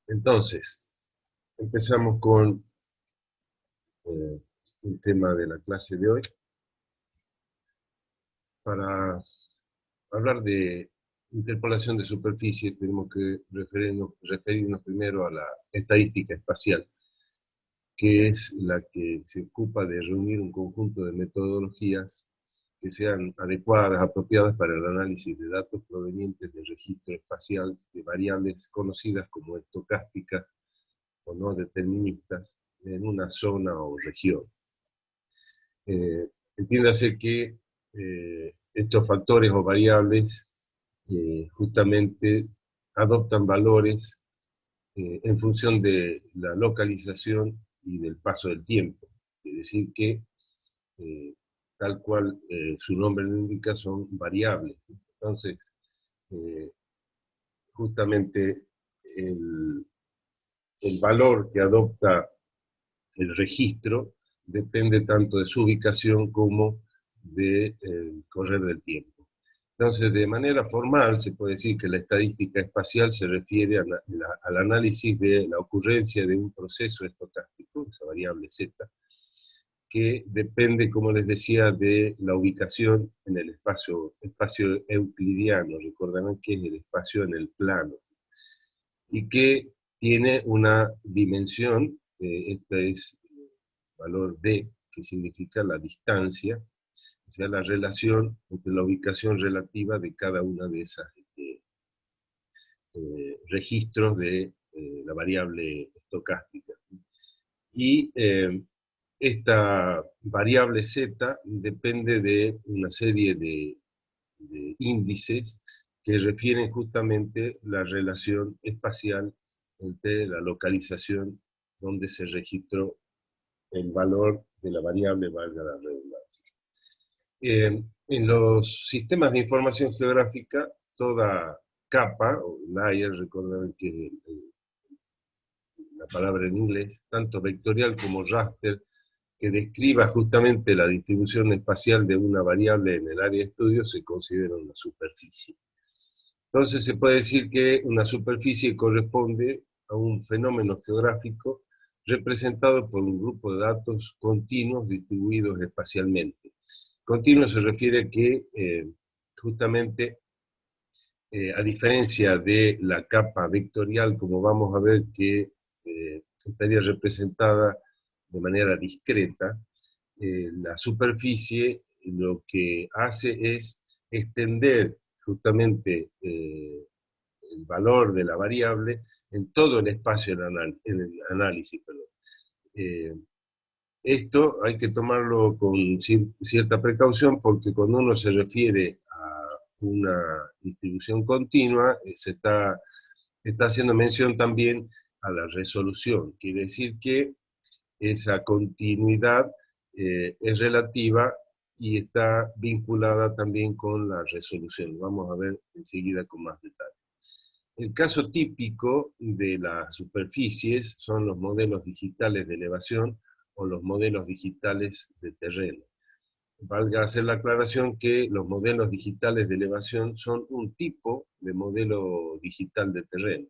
Entonces, empezamos con el tema de la clase de hoy. Para hablar de interpolación de superficie tenemos que referirnos primero a la estadística espacial, que es la que se ocupa de reunir un conjunto de metodologías que sean adecuadas, apropiadas para el análisis de datos provenientes del registro espacial de variables conocidas como estocásticas o no deterministas en una zona o región. Entiéndase que estos factores o variables justamente adoptan valores en función de la localización y del paso del tiempo. Es decir, que eh, tal cual su nombre lo indica, son variables. Entonces, eh, justamente el, el valor que adopta el registro depende tanto de su ubicación como del correr del tiempo. Entonces, de manera formal, se puede decir que la estadística espacial se refiere al análisis de la ocurrencia de un proceso estocástico, esa variable z, que depende, como les decía, de la ubicación en el espacio euclidiano, recordarán que es el espacio en el plano, y que tiene una dimensión, esta es valor d, que significa la distancia, o sea, la relación entre la ubicación relativa de cada una de esas registros de la variable estocástica. Y esta variable z depende de una serie de índices que refieren justamente la relación espacial entre la localización donde se registró el valor de la variable, valga la redundancia. En los sistemas de información geográfica, toda capa, o layer, recuerden que es la palabra en inglés, tanto vectorial como raster, que describa justamente la distribución espacial de una variable en el área de estudio, se considera una superficie. Entonces se puede decir que una superficie corresponde a un fenómeno geográfico representado por un grupo de datos continuos distribuidos espacialmente. Continuo se refiere a que justamente a diferencia de la capa vectorial, como vamos a ver que estaría representada de manera discreta, la superficie lo que hace es extender justamente el valor de la variable en todo el espacio en el análisis. Eh, Esto hay que tomarlo con cierta precaución porque cuando uno se refiere a una distribución continua, está haciendo mención también a la resolución. Quiere decir que esa continuidad es relativa y está vinculada también con la resolución. Vamos a ver enseguida con más detalle. El caso típico de las superficies son los modelos digitales de elevación o los modelos digitales de terreno. Valga hacer la aclaración que los modelos digitales de elevación son un tipo de modelo digital de terreno.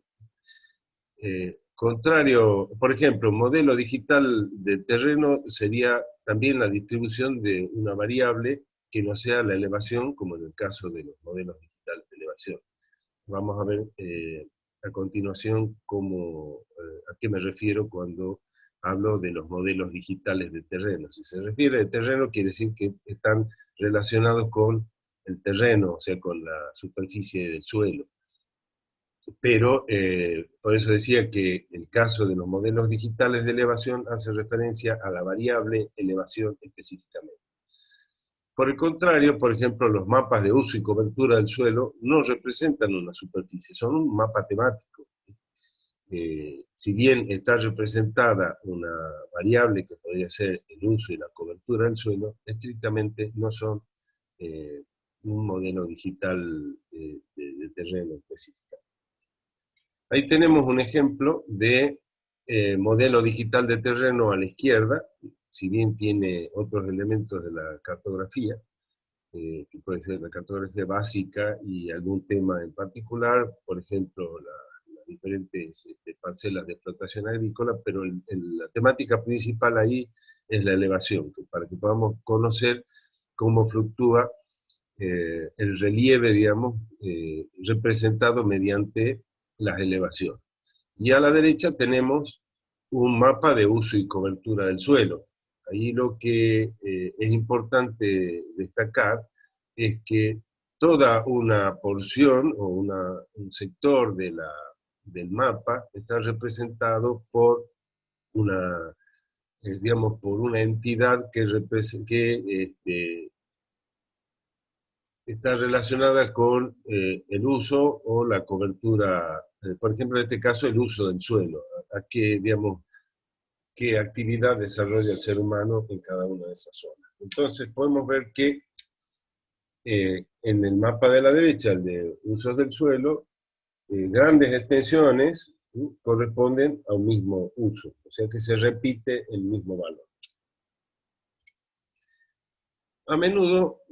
Contrario, por ejemplo, un modelo digital de terreno sería también la distribución de una variable que no sea la elevación, como en el caso de los modelos digitales de elevación. Vamos a ver a continuación a qué me refiero cuando hablo de los modelos digitales de terreno. Si se refiere de terreno, quiere decir que están relacionados con el terreno, o sea, con la superficie del suelo. Pero por eso decía que el caso de los modelos digitales de elevación hace referencia a la variable elevación específicamente. Por el contrario, por ejemplo, los mapas de uso y cobertura del suelo no representan una superficie, son un mapa temático. Si bien está representada una variable que podría ser el uso y la cobertura del suelo, estrictamente no son un modelo digital de terreno específico. Ahí tenemos un ejemplo de modelo digital de terreno a la izquierda, si bien tiene otros elementos de la cartografía, que puede ser la cartografía básica y algún tema en particular, por ejemplo, diferentes parcelas de explotación agrícola, pero la temática principal ahí es la elevación, para que podamos conocer cómo fluctúa el relieve, digamos, representado mediante las elevaciones. Y a la derecha tenemos un mapa de uso y cobertura del suelo. Ahí lo que es importante destacar es que toda una porción o un sector del mapa está representado por una, digamos, por una entidad que está relacionada con el uso o la cobertura, por ejemplo, en este caso, el uso del suelo, a qué, digamos, qué actividad desarrolla el ser humano en cada una de esas zonas. Entonces podemos ver que en el mapa de la derecha, el de usos del suelo, grandes extensiones corresponden a un mismo uso, o sea que se repite el mismo valor. A menudo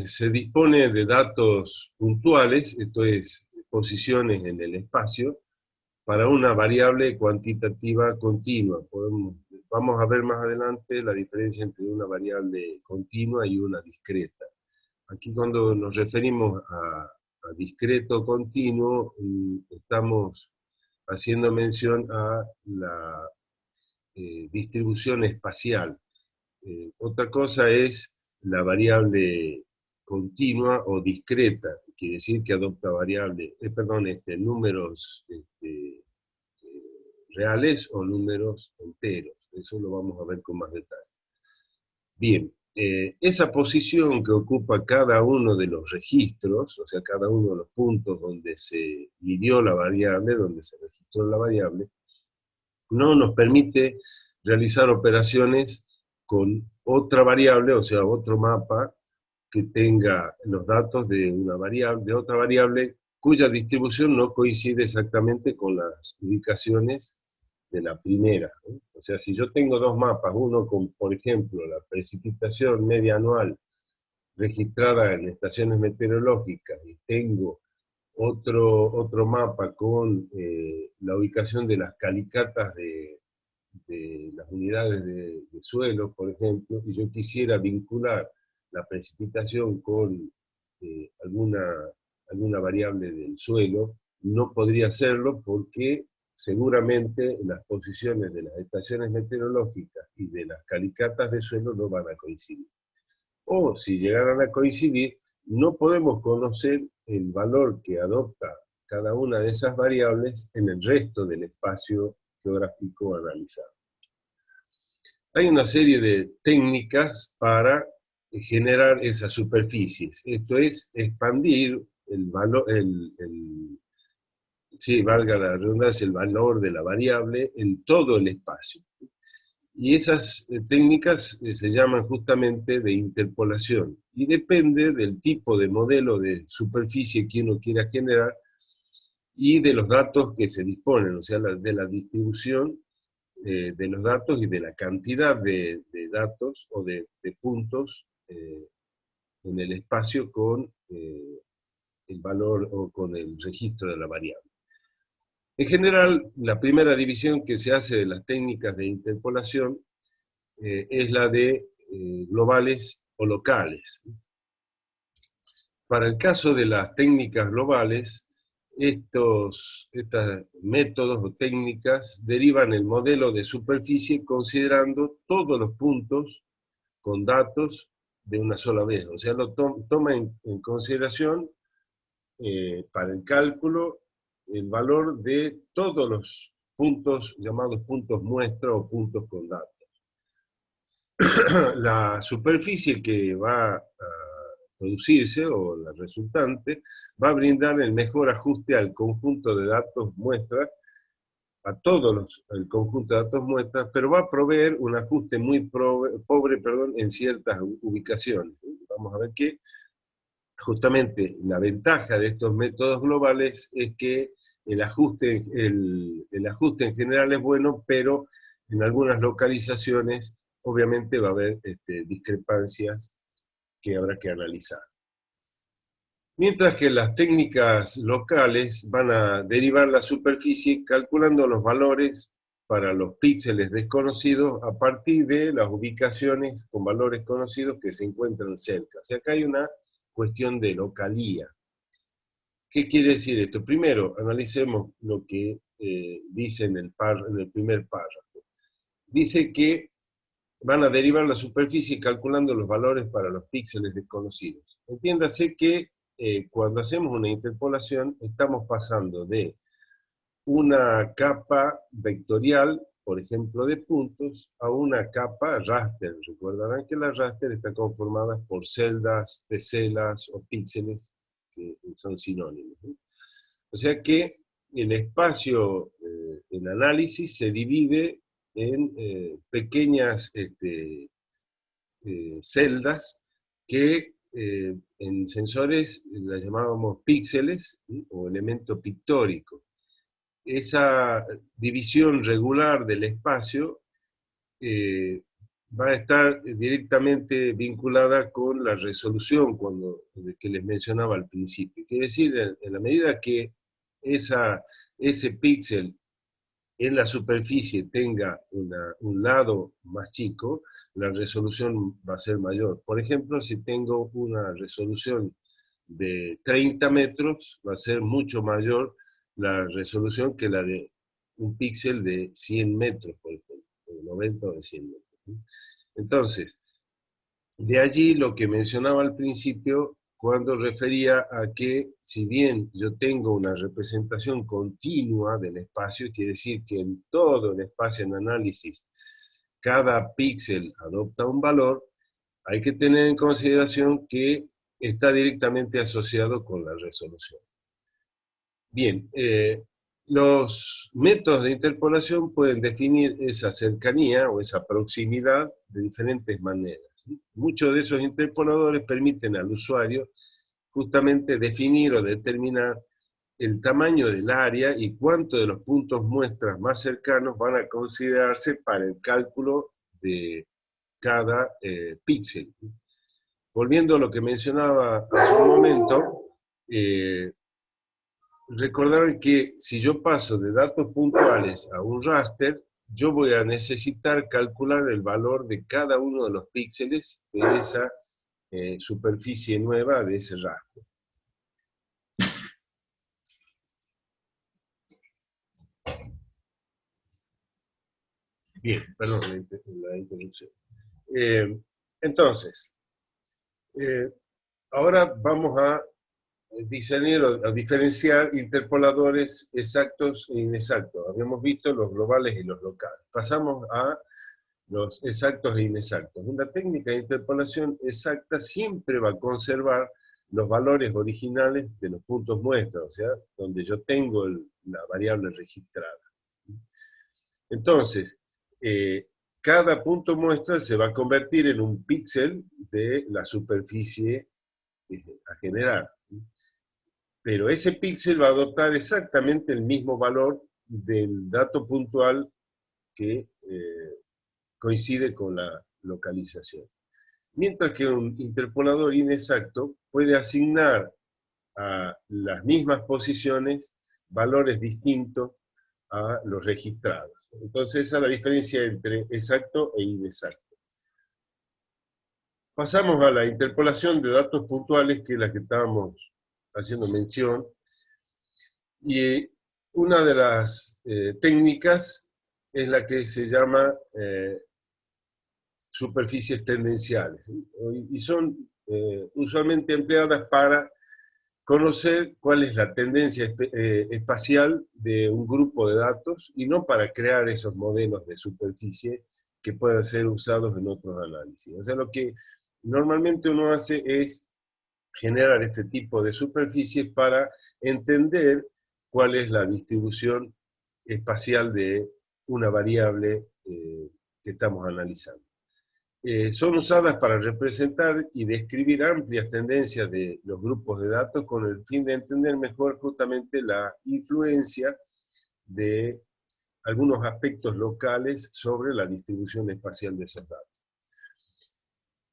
se dispone de datos puntuales, esto es, posiciones en el espacio, para una variable cuantitativa continua. Vamos a ver más adelante la diferencia entre una variable continua y una discreta. Aquí cuando nos referimos a discreto continuo, estamos haciendo mención a la distribución espacial. Otra cosa es la variable continua o discreta, quiere decir que adopta números reales o números enteros. Eso lo vamos a ver con más detalle. Bien, esa posición que ocupa cada uno de los registros, o sea, cada uno de los puntos donde se midió la variable, donde se registró la variable, no nos permite realizar operaciones con otra variable, o sea, otro mapa que tenga los datos de una variable, de otra variable cuya distribución no coincide exactamente con las ubicaciones de la primera, ¿no? O sea, si yo tengo dos mapas, uno con, por ejemplo, la precipitación media anual registrada en estaciones meteorológicas y tengo otro mapa con la ubicación de las calicatas de las unidades de suelo, por ejemplo, y yo quisiera vincular la precipitación con alguna variable del suelo, no podría hacerlo porque seguramente las posiciones de las estaciones meteorológicas y de las calicatas de suelo no van a coincidir. O si llegaran a coincidir, no podemos conocer el valor que adopta cada una de esas variables en el resto del espacio geográfico analizado. Hay una serie de técnicas para generar esas superficies. Esto es expandir el valor, sí, valga la redundancia, el valor de la variable en todo el espacio. Y esas técnicas se llaman justamente de interpolación. Y depende del tipo de modelo de superficie que uno quiera generar y de los datos que se disponen, o sea, de la distribución de los datos y de la cantidad de datos o de puntos en el espacio con el valor o con el registro de la variable. En general, la primera división que se hace de las técnicas de interpolación es la de globales o locales. Para el caso de las técnicas globales, estos métodos o técnicas derivan el modelo de superficie considerando todos los puntos con datos de una sola vez. O sea, lo toma en consideración para el cálculo el valor de todos los puntos llamados puntos muestra o puntos con datos. La superficie que va a producirse, o la resultante, va a brindar el mejor ajuste al conjunto de datos muestras, a el conjunto de datos muestras, pero va a proveer un ajuste muy pobre en ciertas ubicaciones. Vamos a ver que justamente la ventaja de estos métodos globales es que el ajuste en general es bueno, pero en algunas localizaciones obviamente va a haber discrepancias que habrá que analizar. Mientras que las técnicas locales van a derivar la superficie calculando los valores para los píxeles desconocidos a partir de las ubicaciones con valores conocidos que se encuentran cerca. O sea, acá hay una cuestión de localía. ¿Qué quiere decir esto? Primero, analicemos lo que dice en el primer párrafo. Dice que van a derivar la superficie calculando los valores para los píxeles desconocidos. Entiéndase que cuando hacemos una interpolación estamos pasando de una capa vectorial, por ejemplo, de puntos, a una capa raster. Recordarán que la raster está conformada por celdas, teselas o píxeles, que son sinónimos, ¿no? O sea que el espacio en análisis se divide en pequeñas celdas que en sensores las llamábamos píxeles, ¿sí? O elemento pictórico. Esa división regular del espacio eh, va a estar directamente vinculada con la resolución que les mencionaba al principio. Quiere decir, en la medida que ese píxel en la superficie tenga un lado más chico, la resolución va a ser mayor. Por ejemplo, si tengo una resolución de 30 metros, va a ser mucho mayor la resolución que la de un píxel de 100 metros, por ejemplo, de 90 o de 100 metros. Entonces, de allí lo que mencionaba al principio, cuando refería a que si bien yo tengo una representación continua del espacio, quiere decir que en todo el espacio en análisis cada píxel adopta un valor, hay que tener en consideración que está directamente asociado con la resolución. Bien, los métodos de interpolación pueden definir esa cercanía o esa proximidad de diferentes maneras. Muchos de esos interpoladores permiten al usuario justamente definir o determinar el tamaño del área y cuánto de los puntos muestras más cercanos van a considerarse para el cálculo de cada píxel. Volviendo a lo que mencionaba hace un momento, recordar que si yo paso de datos puntuales a un raster, yo voy a necesitar calcular el valor de cada uno de los píxeles de esa superficie nueva de ese raster. Bien, perdón la interrupción. Entonces, eh, ahora vamos a diseñar o a diferenciar interpoladores exactos e inexactos. Habíamos visto los globales y los locales. Pasamos a los exactos e inexactos. Una técnica de interpolación exacta siempre va a conservar los valores originales de los puntos muestra, o sea, donde yo tengo la variable registrada. Entonces, cada punto muestra se va a convertir en un píxel de la superficie a generar. Pero ese píxel va a adoptar exactamente el mismo valor del dato puntual que coincide con la localización. Mientras que un interpolador inexacto puede asignar a las mismas posiciones valores distintos a los registrados. Entonces esa es la diferencia entre exacto e inexacto. Pasamos a la interpolación de datos puntuales, que es la que estábamos haciendo mención, y una de las técnicas es la que se llama superficies tendenciales, ¿sí? Y son usualmente empleadas para conocer cuál es la tendencia espacial de un grupo de datos y no para crear esos modelos de superficie que puedan ser usados en otros análisis. O sea, lo que normalmente uno hace es generar este tipo de superficies para entender cuál es la distribución espacial de una variable que estamos analizando. Son usadas para representar y describir amplias tendencias de los grupos de datos con el fin de entender mejor justamente la influencia de algunos aspectos locales sobre la distribución espacial de esos datos.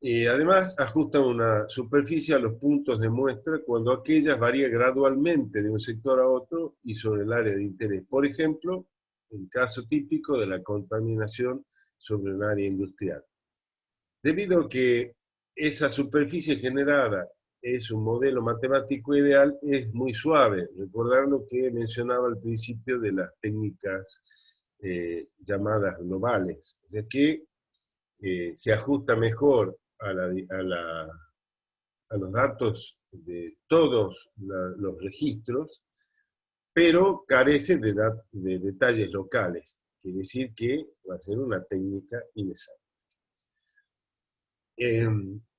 Además, ajusta una superficie a los puntos de muestra cuando aquellas varía gradualmente de un sector a otro y sobre el área de interés. Por ejemplo, el caso típico de la contaminación sobre un área industrial. Debido a que esa superficie generada es un modelo matemático ideal, es muy suave. Recordar lo que mencionaba al principio de las técnicas llamadas globales, ya que se ajusta mejor a los datos de todos los registros, pero carece de detalles locales. Quiere decir que va a ser una técnica inexacta.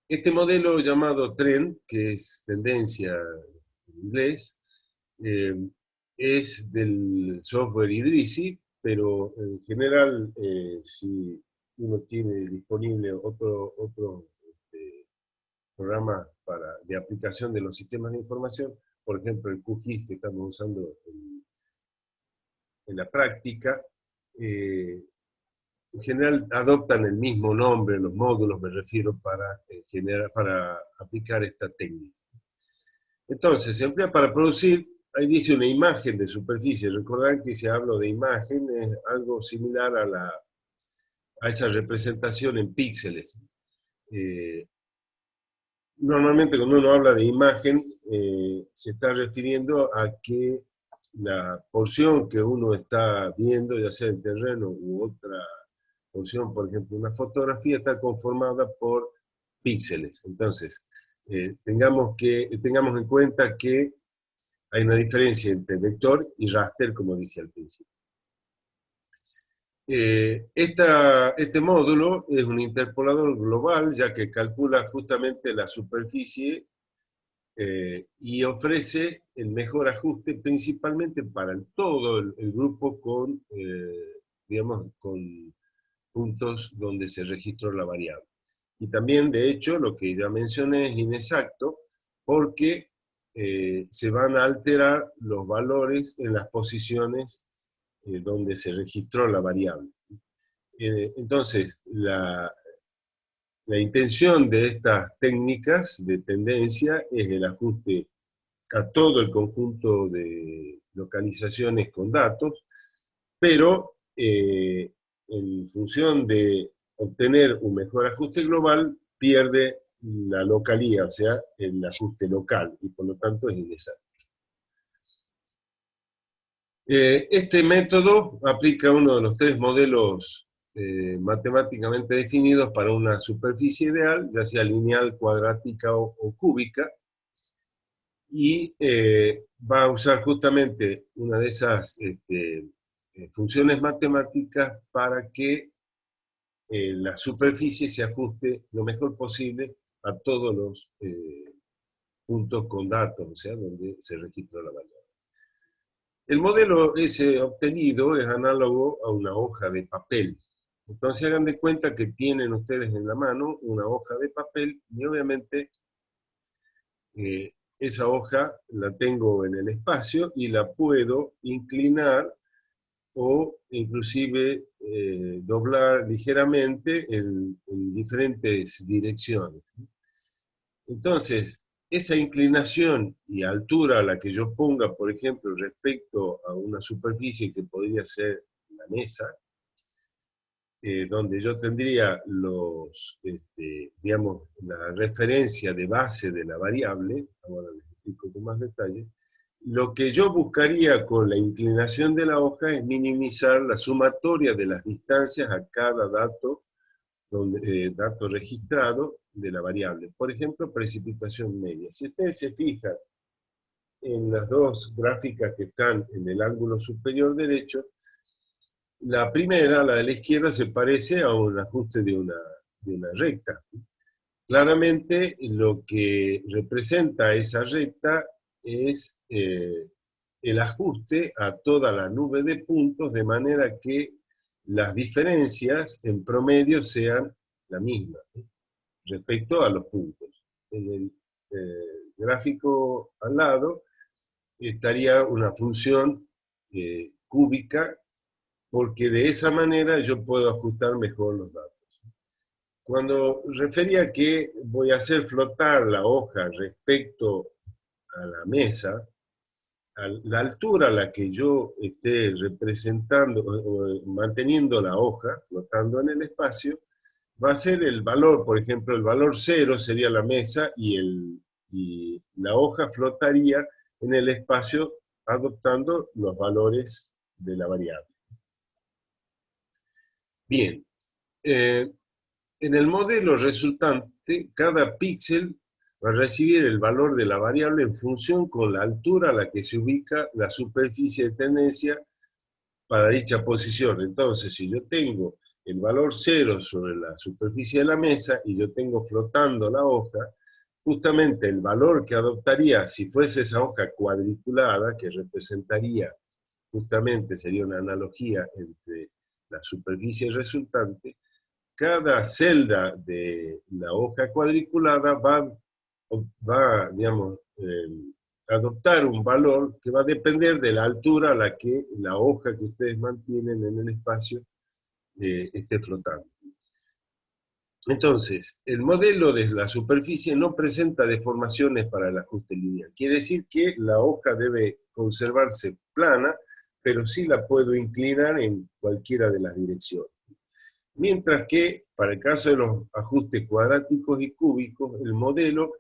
Este modelo llamado trend, que es tendencia en inglés, eh, es del software Idrisi, pero en general, si uno tiene disponible otro programa de aplicación de los sistemas de información, por ejemplo el QGIS que estamos usando en la práctica, en general adoptan el mismo nombre, los módulos me refiero, para aplicar esta técnica. Entonces, se emplea para producir, ahí dice una imagen de superficie. Recordad que si hablo de imagen es algo similar a esa representación en píxeles. Eh, Normalmente cuando uno habla de imagen, se está refiriendo a que la porción que uno está viendo, ya sea el terreno u otra porción, por ejemplo, una fotografía, está conformada por píxeles. Entonces, tengamos en cuenta que hay una diferencia entre vector y raster, como dije al principio. Este módulo es un interpolador global, ya que calcula justamente la superficie y ofrece el mejor ajuste principalmente para todo el grupo digamos, con puntos donde se registró la variable. Y también, de hecho, lo que ya mencioné es inexacto porque se van a alterar los valores en las posiciones donde se registró la variable. Entonces, la intención de estas técnicas de tendencia es el ajuste a todo el conjunto de localizaciones con datos, pero en función de obtener un mejor ajuste global, pierde la localía, o sea, el ajuste local, y por lo tanto es inexacto. Este método aplica uno de los tres modelos matemáticamente definidos para una superficie ideal, ya sea lineal, cuadrática o cúbica, y va a usar justamente una de esas funciones matemáticas para que la superficie se ajuste lo mejor posible a todos los puntos con datos, o sea, donde se registra la variable. El modelo ese obtenido es análogo a una hoja de papel. Entonces hagan de cuenta que tienen ustedes en la mano una hoja de papel y obviamente esa hoja la tengo en el espacio y la puedo inclinar o inclusive doblar ligeramente en diferentes direcciones. Entonces, esa inclinación y altura a la que yo ponga, por ejemplo, respecto a una superficie que podría ser la mesa, donde yo tendría digamos, la referencia de base de la variable, ahora les explico con más detalle, lo que yo buscaría con la inclinación de la hoja es minimizar la sumatoria de las distancias a cada dato registrado de la variable. Por ejemplo, precipitación media. Si ustedes se fijan en las dos gráficas que están en el ángulo superior derecho, la primera, la de la izquierda, se parece a un ajuste de una recta. Claramente lo que representa esa recta es el ajuste a toda la nube de puntos de manera que las diferencias en promedio sean la misma respecto a los puntos. En el gráfico al lado estaría una función cúbica porque de esa manera yo puedo ajustar mejor los datos. Cuando refería que voy a hacer flotar la hoja respecto a la mesa, a la altura a la que yo esté representando o manteniendo la hoja flotando en el espacio, va a ser el valor, por ejemplo, el valor 0 sería la mesa y la hoja flotaría en el espacio adoptando los valores de la variable. Bien, en el modelo resultante, cada píxel va a recibir el valor de la variable en función con la altura a la que se ubica la superficie de tendencia para dicha posición. Entonces, si yo tengo el valor 0 sobre la superficie de la mesa y yo tengo flotando la hoja, justamente el valor que adoptaría si fuese esa hoja cuadriculada, que representaría justamente, sería una analogía entre la superficie resultante, cada celda de la hoja cuadriculada digamos, adoptar un valor que va a depender de la altura a la que la hoja que ustedes mantienen en el espacio esté flotando. Entonces, el modelo de la superficie no presenta deformaciones para el ajuste lineal. Quiere decir que la hoja debe conservarse plana, pero sí la puedo inclinar en cualquiera de las direcciones. Mientras que, para el caso de los ajustes cuadráticos y cúbicos, el modelo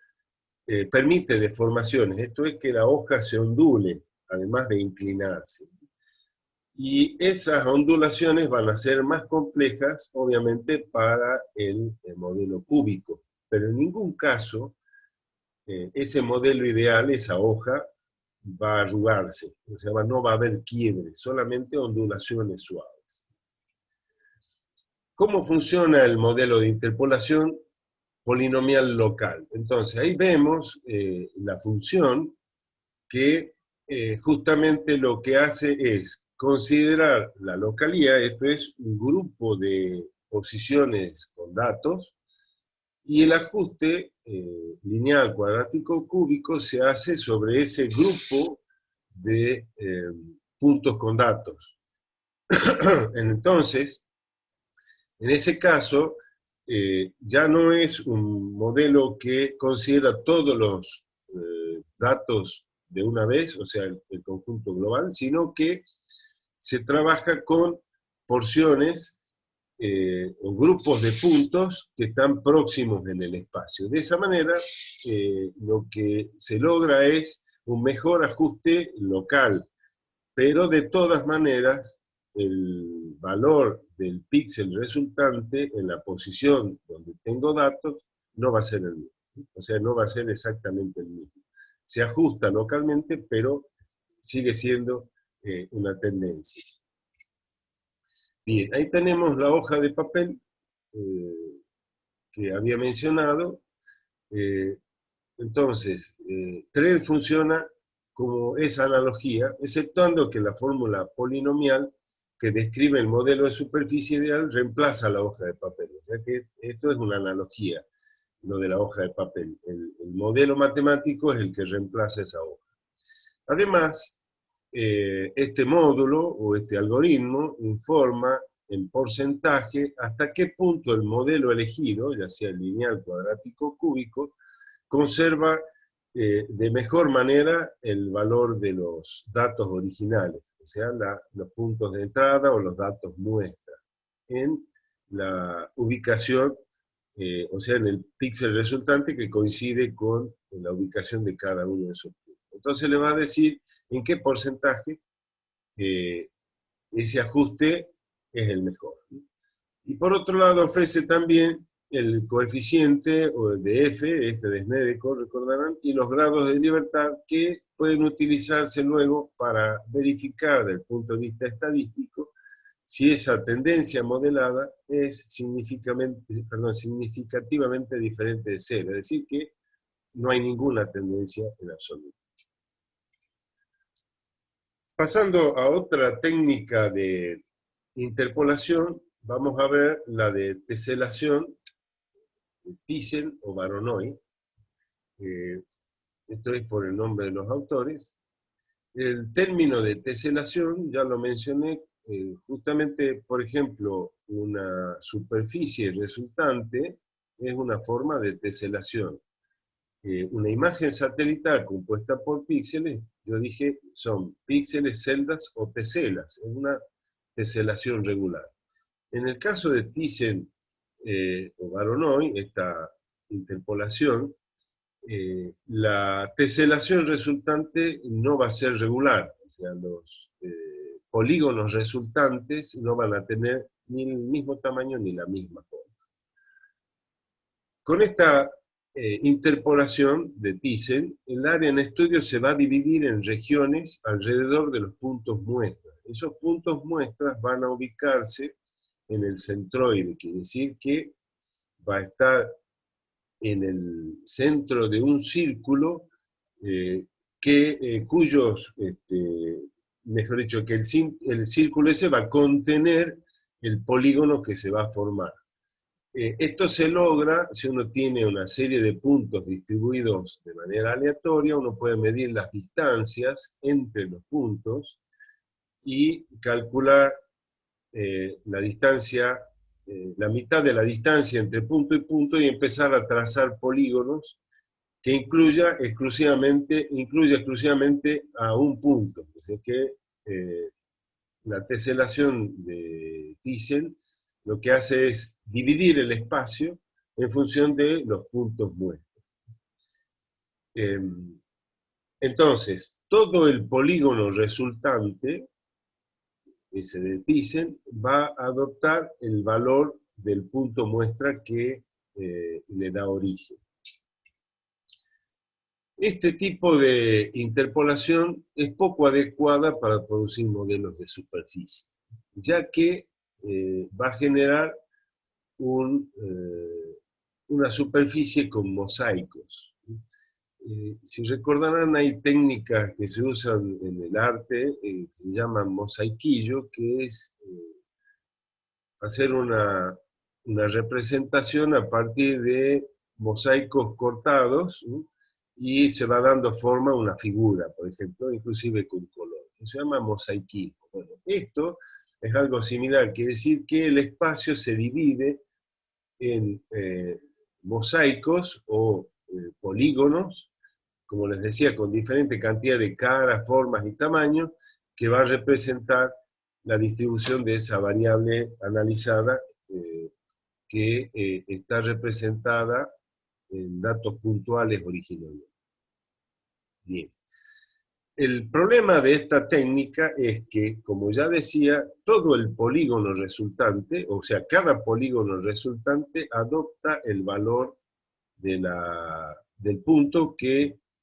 permite deformaciones. Esto es que la hoja se ondule, además de inclinarse. Y esas ondulaciones van a ser más complejas, obviamente, para el modelo cúbico. Pero en ningún caso, ese modelo ideal, esa hoja, va a arrugarse. O sea, no va a haber quiebre, solamente ondulaciones suaves. ¿Cómo funciona el modelo de interpolación polinomial local? Entonces, ahí vemos la función que justamente lo que hace es considerar la localidad, esto es un grupo de posiciones con datos, y el ajuste lineal cuadrático cúbico se hace sobre ese grupo de puntos con datos. Entonces, en ese caso, ya no es un modelo que considera todos los datos de una vez, o sea, el conjunto global, sino que se trabaja con porciones o grupos de puntos que están próximos en el espacio. De esa manera, lo que se logra es un mejor ajuste local, pero de todas maneras, el valor del píxel resultante en la posición donde tengo datos no va a ser el mismo. O sea, no va a ser exactamente el mismo. Se ajusta localmente, pero sigue siendo una tendencia. Bien, ahí tenemos la hoja de papel que había mencionado. Entonces, TRED funciona como esa analogía, exceptuando que la fórmula polinomial que describe el modelo de superficie ideal reemplaza la hoja de papel. O sea que esto es una analogía, lo de la hoja de papel. El modelo matemático es el que reemplaza esa hoja. Además, este módulo o este algoritmo informa en porcentaje hasta qué punto el modelo elegido, ya sea lineal, cuadrático, cúbico, conserva de mejor manera el valor de los datos originales, o sea, los puntos de entrada o los datos muestra, en la ubicación, o sea, en el píxel resultante que coincide con la ubicación de cada uno de esos puntos. Entonces le va a decir en qué porcentaje ese ajuste es el mejor. Y por otro lado ofrece también el coeficiente de F de Snedeker, recordarán, y los grados de libertad que pueden utilizarse luego para verificar desde el punto de vista estadístico si esa tendencia modelada es significativamente diferente de cero, es decir, que no hay ninguna tendencia en absoluto. Pasando a otra técnica de interpolación, vamos a ver la de teselación, Thyssen o Voronoi. Esto es por el nombre de los autores. El término de teselación, ya lo mencioné, justamente, por ejemplo, una superficie resultante es una forma de teselación. Una imagen satelital compuesta por píxeles, yo dije, son píxeles, celdas o teselas, es una teselación regular. En el caso de Thyssen o Voronoi, esta interpolación, la teselación resultante no va a ser regular, o sea, los polígonos resultantes no van a tener ni el mismo tamaño ni la misma forma. Con esta interpolación de Thyssen, el área en estudio se va a dividir en regiones alrededor de los puntos muestras. Esos puntos muestras van a ubicarse en el centroide, quiere decir que va a estar en el centro de un círculo cuyos, mejor dicho, que el círculo ese va a contener el polígono que se va a formar. Esto se logra si uno tiene una serie de puntos distribuidos de manera aleatoria, uno puede medir las distancias entre los puntos y calcular la distancia, la mitad de la distancia entre punto y punto y empezar a trazar polígonos que incluya exclusivamente a un punto. O sea que la teselación de Thyssen lo que hace es dividir el espacio en función de los puntos muestras. Entonces, todo el polígono resultante, ese de Thyssen, va a adoptar el valor del punto muestra que le da origen. Este tipo de interpolación es poco adecuada para producir modelos de superficie, ya que va a generar una superficie con mosaicos. Si recordarán, hay técnicas que se usan en el arte, se llaman mosaiquillo, que es hacer una representación a partir de mosaicos cortados, ¿no? Y se va dando forma a una figura, por ejemplo, inclusive con color. Se llama mosaicismo. Bueno, esto es algo similar, quiere decir que el espacio se divide en mosaicos o polígonos, como les decía, con diferente cantidad de caras, formas y tamaños, que va a representar la distribución de esa variable analizada que está representada en datos puntuales originalmente. Bien. El problema de esta técnica es que, como ya decía, todo el polígono resultante, o sea, cada polígono resultante adopta el valor del punto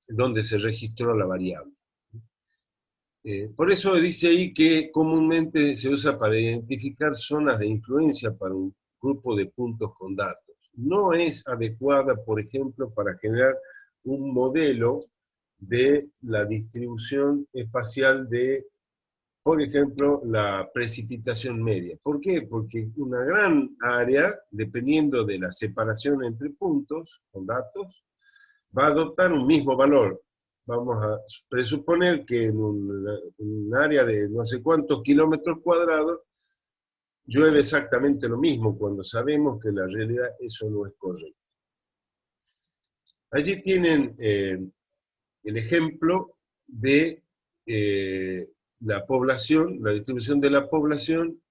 donde se registró la variable. Por eso dice ahí que comúnmente se usa para identificar zonas de influencia para un grupo de puntos con datos. No es adecuada, por ejemplo, para generar un modelo de la distribución espacial de, por ejemplo, la precipitación media. ¿Por qué? Porque una gran área, dependiendo de la separación entre puntos con datos, va a adoptar un mismo valor. Vamos a presuponer que en un área de no sé cuántos kilómetros cuadrados llueve exactamente lo mismo, cuando sabemos que en la realidad eso no es correcto. Allí tienen el ejemplo de la población, la distribución de la población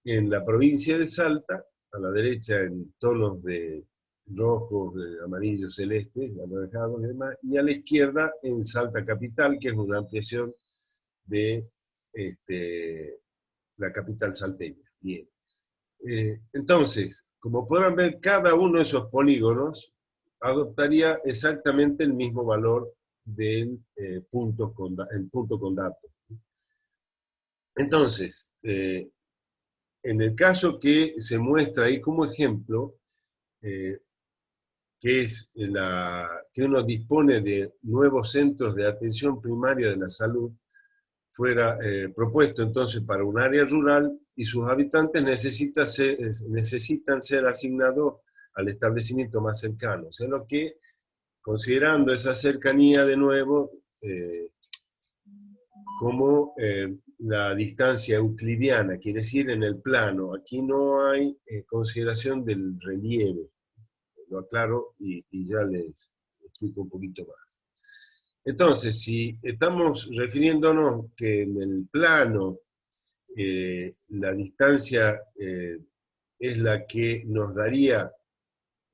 en la provincia de Salta, a la derecha en tonos de rojos, amarillos, celestes, anaranjados y demás, y a la izquierda en Salta Capital, que es una ampliación de la capital salteña. Bien. Entonces, como podrán ver, cada uno de esos polígonos adoptaría exactamente el mismo valor del punto con datos. Entonces, en el caso que se muestra ahí como ejemplo, que es que uno dispone de nuevos centros de atención primaria de la salud, fuera propuesto entonces para un área rural y sus habitantes necesitan ser asignados al establecimiento más cercano. O sea, lo que, considerando esa cercanía de nuevo como la distancia euclidiana, quiere decir en el plano. Aquí no hay consideración del relieve. Lo aclaro y ya les explico un poquito más. Entonces, si estamos refiriéndonos que en el plano la distancia es la que nos daría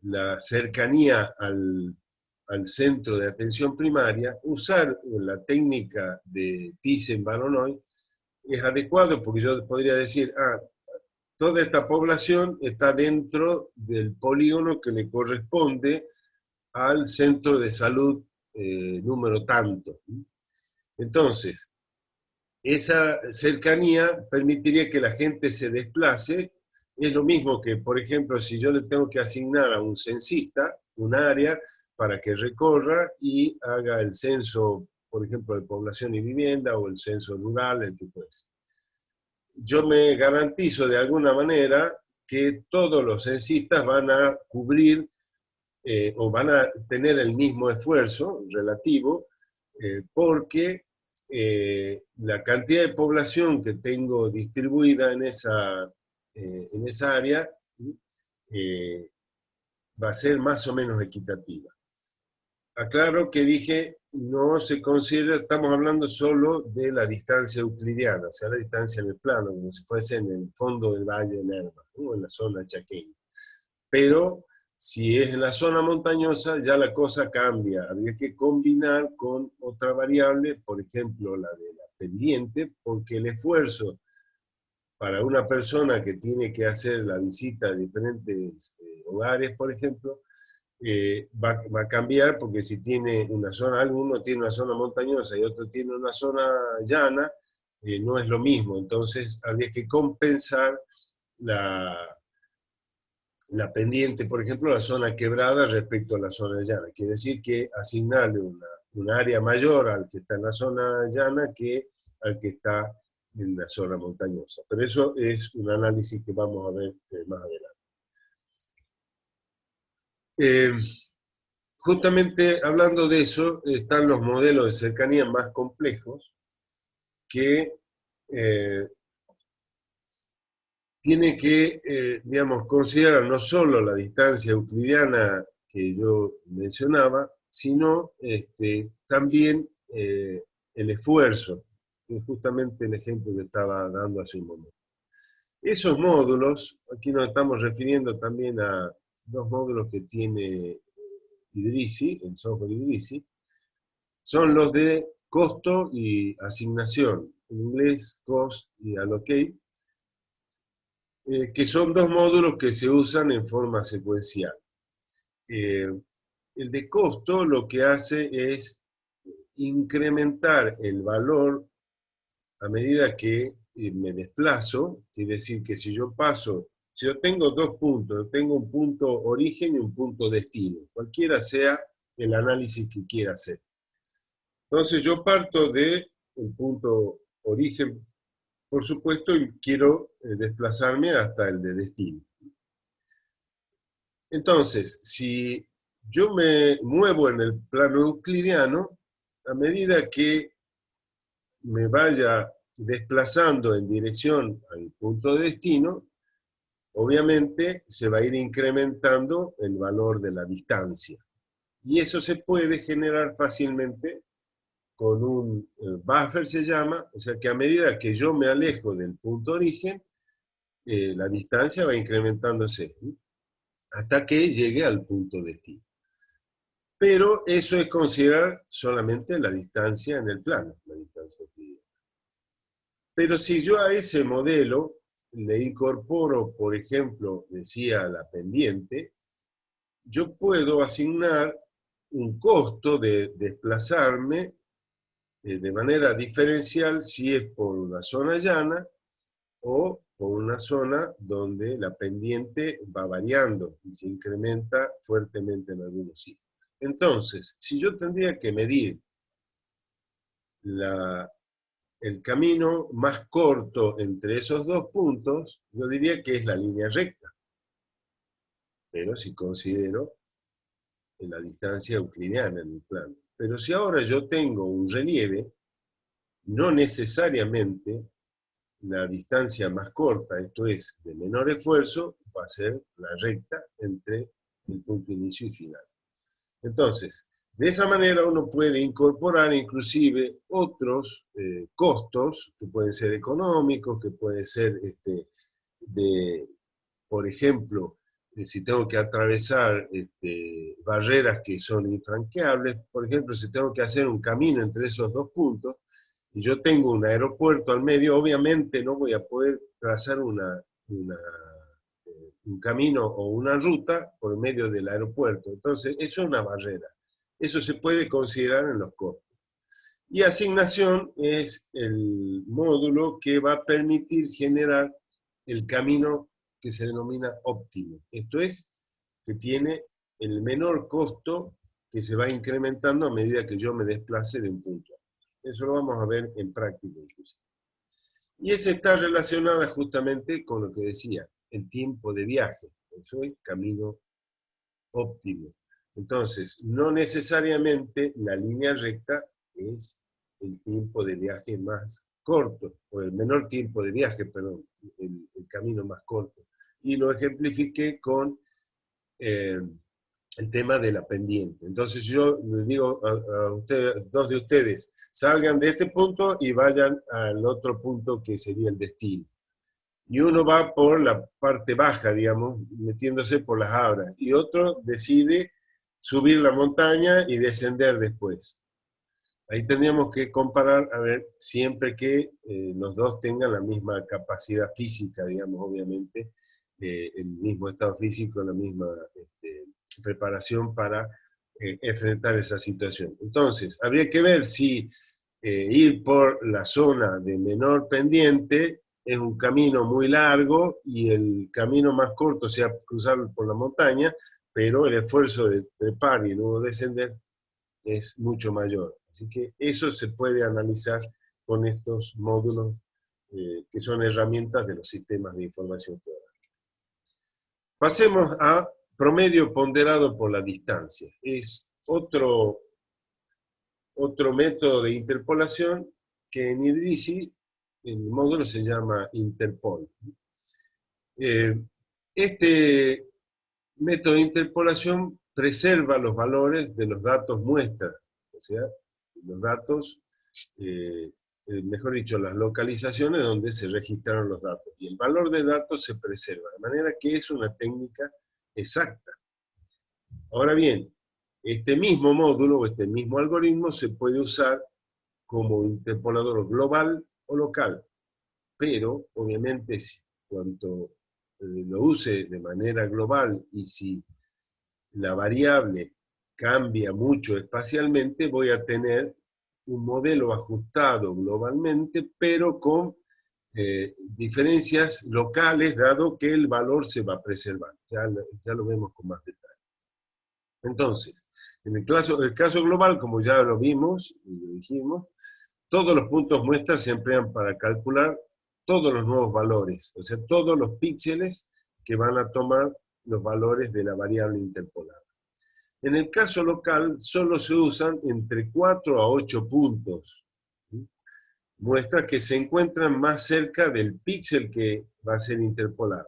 la cercanía al centro de atención primaria, usar la técnica de Thyssen-Vannoy es adecuado porque yo podría decir, toda esta población está dentro del polígono que le corresponde al centro de salud número tanto. Entonces, esa cercanía permitiría que la gente se desplace. Es lo mismo que, por ejemplo, si yo le tengo que asignar a un censista un área para que recorra y haga el censo, por ejemplo, de población y vivienda o el censo rural, el que fuese. Yo me garantizo de alguna manera que todos los censistas van a cubrir o van a tener el mismo esfuerzo relativo porque la cantidad de población que tengo distribuida en esa área va a ser más o menos equitativa. Aclaro que dije, no se considera, estamos hablando solo de la distancia euclidiana, o sea, la distancia en el plano, como si fuese en el fondo del Valle de Lerma, ¿no? En la zona chaqueña. Pero si es en la zona montañosa, ya la cosa cambia. Habría que combinar con otra variable, por ejemplo, la de la pendiente, porque el esfuerzo para una persona que tiene que hacer la visita a diferentes hogares, por ejemplo, va a cambiar porque si tiene una zona, alguno tiene una zona montañosa y otro tiene una zona llana, no es lo mismo. Entonces habría que compensar la, la pendiente, por ejemplo, la zona quebrada respecto a la zona llana. Quiere decir que asignarle una área mayor al que está en la zona llana que al que está en la zona montañosa. Pero eso es un análisis que vamos a ver más adelante. Justamente hablando de eso, están los modelos de cercanía más complejos que tienen que, digamos, considerar no solo la distancia euclidiana que yo mencionaba, sino también el esfuerzo, que es justamente el ejemplo que estaba dando hace un momento. Esos módulos, aquí nos estamos refiriendo también a dos módulos que tiene Idrisi, el software Idrisi, son los de costo y asignación, en inglés cost y allocate, que son dos módulos que se usan en forma secuencial. El de costo lo que hace es incrementar el valor a medida que me desplazo, quiere decir que si yo paso, si yo tengo dos puntos, tengo un punto origen y un punto destino, cualquiera sea el análisis que quiera hacer. Entonces yo parto del punto origen, por supuesto, y quiero desplazarme hasta el de destino. Entonces, si yo me muevo en el plano euclidiano, a medida que me vaya desplazando en dirección al punto de destino, obviamente se va a ir incrementando el valor de la distancia. Y eso se puede generar fácilmente con un buffer, se llama, o sea que a medida que yo me alejo del punto origen, la distancia va incrementándose hasta que llegue al punto destino. Pero eso es considerar solamente la distancia en el plano, la distancia euclidiana. Pero si yo a ese modelo le incorporo, por ejemplo, decía la pendiente, yo puedo asignar un costo de desplazarme de manera diferencial si es por una zona llana o por una zona donde la pendiente va variando y se incrementa fuertemente en algunos sitios. Entonces, si yo tendría que medir el camino más corto entre esos dos puntos, yo diría que es la línea recta. Pero si considero la distancia euclidiana en el plano. Pero si ahora yo tengo un relieve, no necesariamente la distancia más corta, esto es, de menor esfuerzo, va a ser la recta entre el punto inicio y final. Entonces, de esa manera uno puede incorporar inclusive otros costos, que pueden ser económicos, que pueden ser de, por ejemplo, si tengo que atravesar barreras que son infranqueables, por ejemplo, si tengo que hacer un camino entre esos dos puntos, y yo tengo un aeropuerto al medio, obviamente no voy a poder trazar un camino o una ruta por medio del aeropuerto. Entonces, eso es una barrera. Eso se puede considerar en los costos. Y asignación es el módulo que va a permitir generar el camino que se denomina óptimo. Esto es, que tiene el menor costo que se va incrementando a medida que yo me desplace de un punto a otro. Eso lo vamos a ver en práctica inclusive. Y esa está relacionada justamente con lo que decía, el tiempo de viaje. Eso es camino óptimo. Entonces, no necesariamente la línea recta es el tiempo de viaje más corto, o el menor tiempo de viaje, perdón, el camino más corto. Y lo ejemplifiqué con el tema de la pendiente. Entonces yo les digo a ustedes, dos de ustedes, salgan de este punto y vayan al otro punto que sería el destino. Y uno va por la parte baja, digamos, metiéndose por las abras, y otro decide subir la montaña y descender después. Ahí tendríamos que comparar, a ver, siempre que los dos tengan la misma capacidad física, digamos, obviamente, el mismo estado físico, la misma preparación para enfrentar esa situación. Entonces, habría que ver si ir por la zona de menor pendiente es un camino muy largo y el camino más corto sea cruzar por la montaña, pero el esfuerzo de trepar y luego descender es mucho mayor. Así que eso se puede analizar con estos módulos que son herramientas de los sistemas de información geográfica. Pasemos a promedio ponderado por la distancia. Es otro método de interpolación que en IDRISI, el módulo se llama Interpol. Este método de interpolación preserva los valores de los datos muestra, o sea, los datos, mejor dicho, las localizaciones donde se registraron los datos. Y el valor de datos se preserva, de manera que es una técnica exacta. Ahora bien, este mismo módulo o este mismo algoritmo se puede usar como interpolador global o local, pero obviamente cuanto lo use de manera global y si la variable cambia mucho espacialmente, voy a tener un modelo ajustado globalmente, pero con diferencias locales, dado que el valor se va a preservar. Ya lo vemos con más detalle. Entonces, en el caso global, como ya lo vimos y lo dijimos, todos los puntos muestras se emplean para calcular todos los nuevos valores, o sea, todos los píxeles que van a tomar los valores de la variable interpolada. En el caso local, solo se usan entre 4 a 8 puntos, ¿sí? Muestras que se encuentran más cerca del píxel que va a ser interpolado.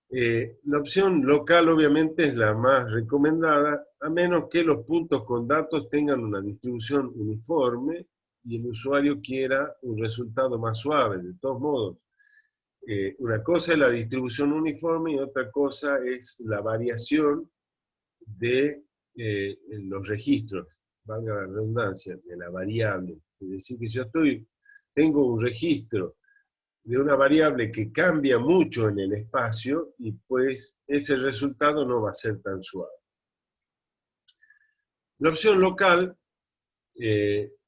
La opción local obviamente es la más recomendada, a menos que los puntos con datos tengan una distribución uniforme y el usuario quiera un resultado más suave. De todos modos, una cosa es la distribución uniforme y otra cosa es la variación de los registros, valga la redundancia, de la variable. Es decir, que si yo tengo un registro de una variable que cambia mucho en el espacio y pues ese resultado no va a ser tan suave. La opción local,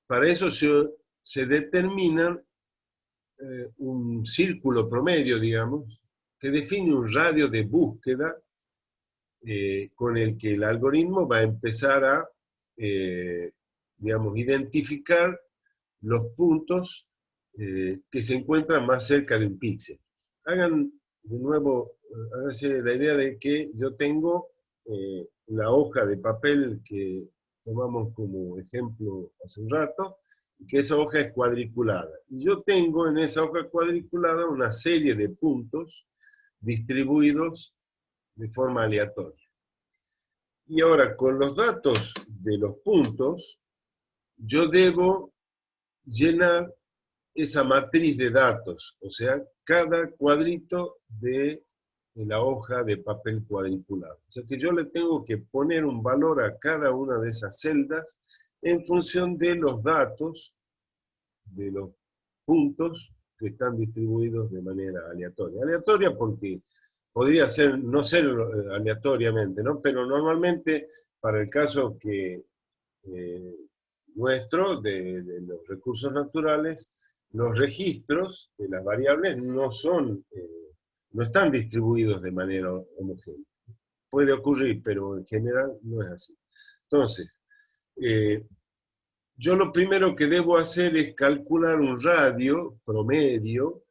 para eso se determina un círculo promedio, digamos, que define un radio de búsqueda con el que el algoritmo va a empezar a, digamos, identificar los puntos que se encuentran más cerca de un píxel. Hagan de nuevo, háganse la idea de que yo tengo la hoja de papel que tomamos como ejemplo hace un rato, que esa hoja es cuadriculada. Y yo tengo en esa hoja cuadriculada una serie de puntos distribuidos de forma aleatoria. Y ahora, con los datos de los puntos, yo debo llenar esa matriz de datos, o sea, cada cuadrito de la hoja de papel cuadriculado. O sea que yo le tengo que poner un valor a cada una de esas celdas en función de los datos de los puntos que están distribuidos de manera aleatoria. Aleatoria porque podría ser, no ser aleatoriamente, ¿no? Pero normalmente, para el caso que nuestro, de los recursos naturales, los registros de las variables no son, no están distribuidos de manera homogénea. Puede ocurrir, pero en general no es así. Entonces, yo lo primero que debo hacer es calcular un radio promedio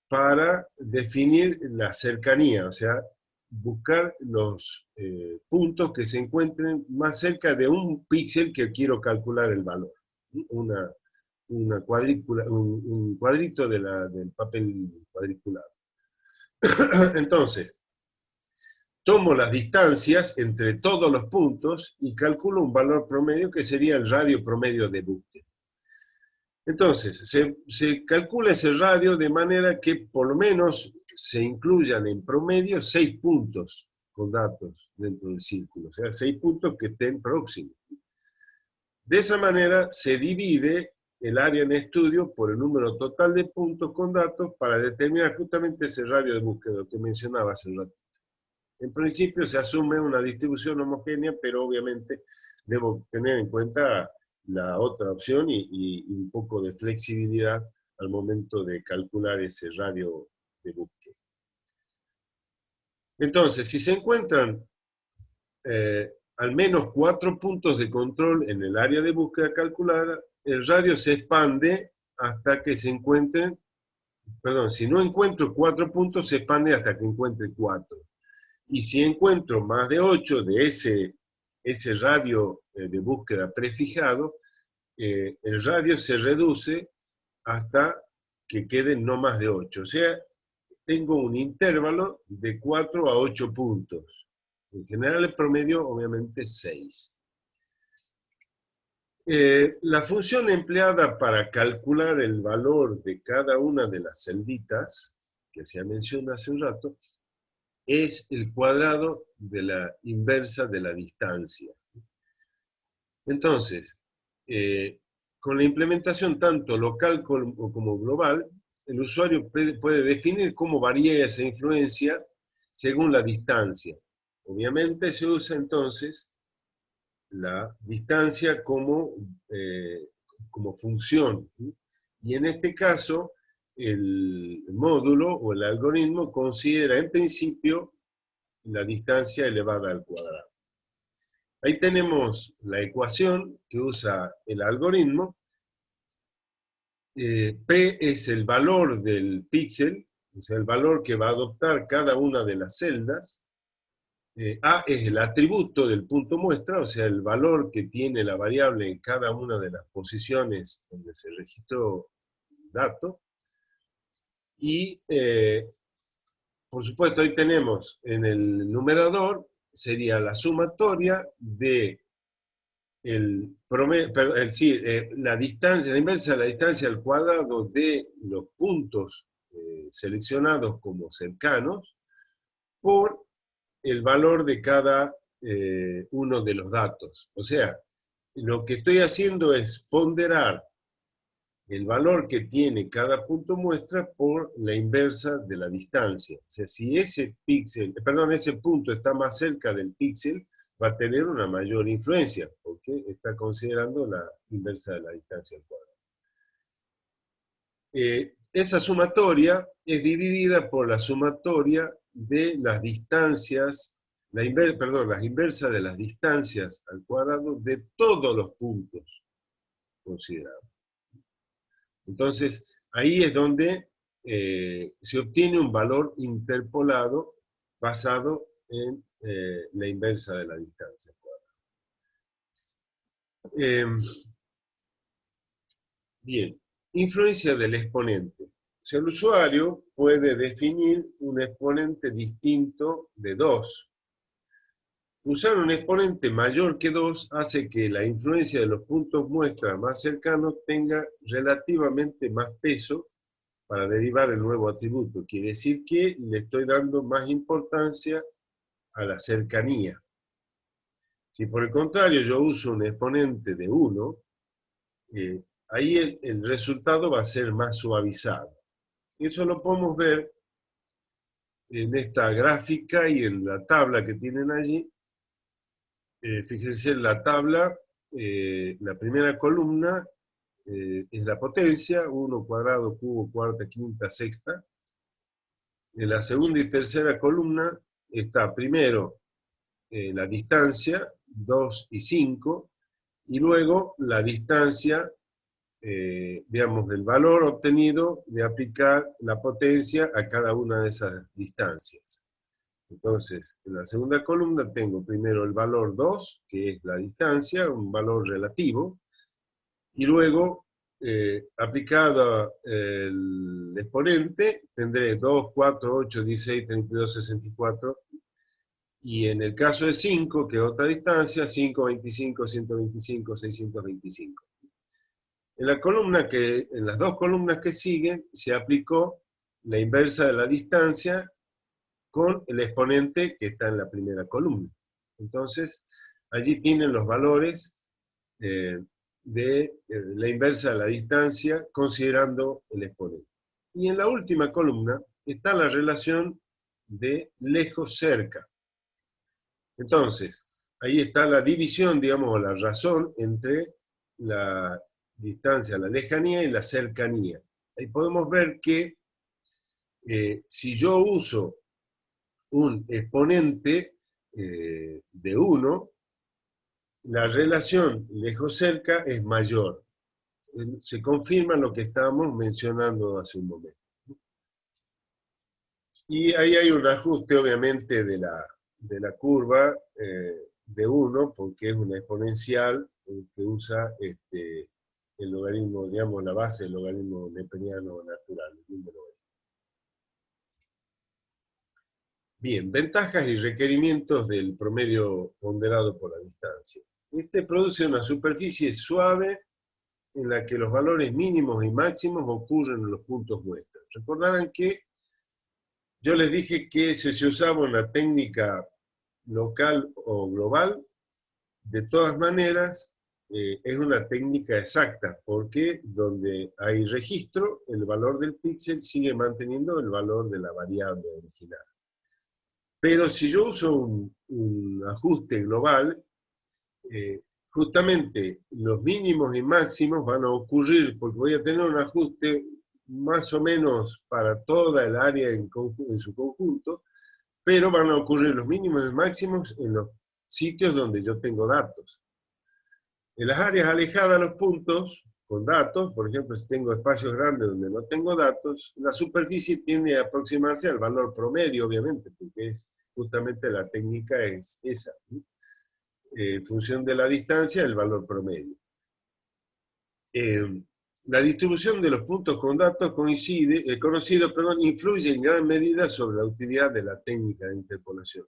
para definir la cercanía, o sea, buscar los puntos que se encuentren más cerca de un píxel que quiero calcular el valor. Una cuadrícula, un cuadrito del papel cuadriculado. Entonces, tomo las distancias entre todos los puntos y calculo un valor promedio que sería el radio promedio de búsqueda. Entonces, se calcula ese radio de manera que por lo menos se incluyan en promedio 6 puntos con datos dentro del círculo, o sea, 6 puntos que estén próximos. De esa manera se divide el área en estudio por el número total de puntos con datos para determinar justamente ese radio de búsqueda que mencionaba hace un ratito. En principio se asume una distribución homogénea, pero obviamente debo tener en cuenta la otra opción y un poco de flexibilidad al momento de calcular ese radio de búsqueda. Entonces, si se encuentran al menos 4 puntos de control en el área de búsqueda calculada, el radio se expande hasta que se encuentren, perdón, si no encuentro 4 puntos, se expande hasta que encuentre 4. Y si encuentro más de 8 de ese radio de búsqueda prefijado, el radio se reduce hasta que queden no más de 8. O sea, tengo un intervalo de 4 a 8 puntos. En general el promedio obviamente es 6. La función empleada para calcular el valor de cada una de las celditas, que se mencionado hace un rato, es el cuadrado de la inversa de la distancia. Entonces, con la implementación tanto local como global, el usuario puede definir cómo varía esa influencia según la distancia. Obviamente se usa entonces la distancia como función. Y en este caso, el módulo o el algoritmo considera en principio la distancia elevada al cuadrado. Ahí tenemos la ecuación que usa el algoritmo. P es el valor del píxel, o sea, el valor que va a adoptar cada una de las celdas. A es el atributo del punto muestra, o sea, el valor que tiene la variable en cada una de las posiciones donde se registró el dato. Y, por supuesto, ahí tenemos en el numerador, sería la sumatoria de la distancia, la inversa de la distancia al cuadrado de los puntos seleccionados como cercanos por el valor de cada uno de los datos. O sea, lo que estoy haciendo es ponderar el valor que tiene cada punto muestra por la inversa de la distancia. O sea, si ese punto está más cerca del píxel, va a tener una mayor influencia, porque está considerando la inversa de la distancia al cuadrado. Esa sumatoria es dividida por la sumatoria de las distancias, las inversas de las distancias al cuadrado de todos los puntos considerados. Entonces, ahí es donde se obtiene un valor interpolado basado en la inversa de la distancia al cuadrado. Bien, influencia del exponente. Si el usuario puede definir un exponente distinto de 2. Usar un exponente mayor que 2 hace que la influencia de los puntos muestra más cercanos tenga relativamente más peso para derivar el nuevo atributo. Quiere decir que le estoy dando más importancia a la cercanía. Si por el contrario yo uso un exponente de 1, ahí el resultado va a ser más suavizado. Eso lo podemos ver en esta gráfica y en la tabla que tienen allí. Fíjense en la tabla, la primera columna es la potencia, 1 cuadrado, cubo, cuarta, quinta, sexta. En la segunda y tercera columna está primero la distancia, 2 y 5, y luego la distancia, digamos, el valor obtenido de aplicar la potencia a cada una de esas distancias. Entonces, en la segunda columna tengo primero el valor 2, que es la distancia, un valor relativo, y luego, aplicado el exponente, tendré 2, 4, 8, 16, 32, 64, y en el caso de 5, que es otra distancia, 5, 25, 125, 625. En las dos columnas que siguen, se aplicó la inversa de la distancia con el exponente que está en la primera columna. Entonces, allí tienen los valores de la inversa de la distancia considerando el exponente. Y en la última columna está la relación de lejos-cerca. Entonces, ahí está la división, digamos, o la razón entre la distancia, la lejanía y la cercanía. Ahí podemos ver que si yo uso un exponente de 1, la relación lejos-cerca es mayor. Se confirma lo que estábamos mencionando hace un momento. Y ahí hay un ajuste, obviamente, de la curva de 1, porque es una exponencial que usa el logaritmo, digamos, la base del logaritmo neperiano natural, el número n. Bien, ventajas y requerimientos del promedio ponderado por la distancia. Este produce una superficie suave en la que los valores mínimos y máximos ocurren en los puntos muestra. Recordarán que yo les dije que si se usaba una técnica local o global, de todas maneras es una técnica exacta, porque donde hay registro, el valor del píxel sigue manteniendo el valor de la variable original. Pero si yo uso un ajuste global, justamente los mínimos y máximos van a ocurrir, porque voy a tener un ajuste más o menos para toda el área en su conjunto, pero van a ocurrir los mínimos y máximos en los sitios donde yo tengo datos. En las áreas alejadas a los puntos, con datos, por ejemplo, si tengo espacios grandes donde no tengo datos, la superficie tiende a aproximarse al valor promedio, obviamente, porque es justamente la técnica es esa, ¿sí? En función de la distancia, el valor promedio. La distribución de los puntos con datos conocidos, influye en gran medida sobre la utilidad de la técnica de interpolación.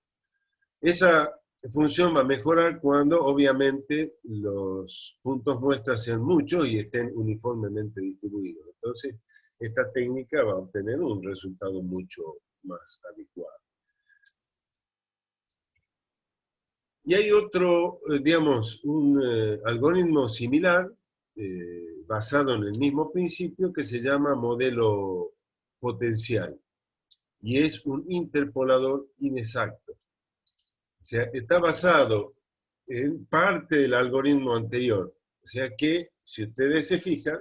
Esa función va a mejorar cuando, obviamente, los puntos muestra sean muchos y estén uniformemente distribuidos. Entonces, esta técnica va a obtener un resultado mucho más adecuado. Y hay otro, digamos, un algoritmo similar, basado en el mismo principio, que se llama modelo potencial. Y es un interpolador inexacto. O sea, está basado en parte del algoritmo anterior. O sea que, si ustedes se fijan,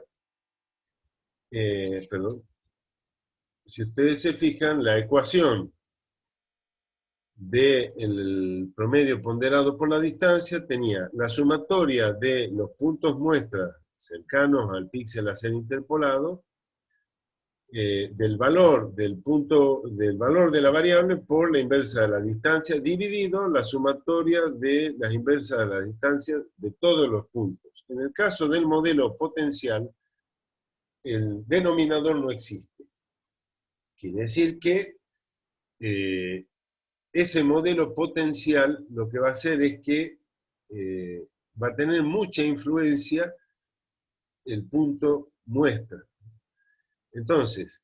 la ecuación del promedio ponderado por la distancia tenía la sumatoria de los puntos muestra cercanos al píxel a ser interpolado, del valor de la variable por la inversa de la distancia, dividido la sumatoria de las inversas de la distancia de todos los puntos. En el caso del modelo potencial, el denominador no existe. Quiere decir que ese modelo potencial lo que va a hacer es que va a tener mucha influencia el punto muestra. Entonces,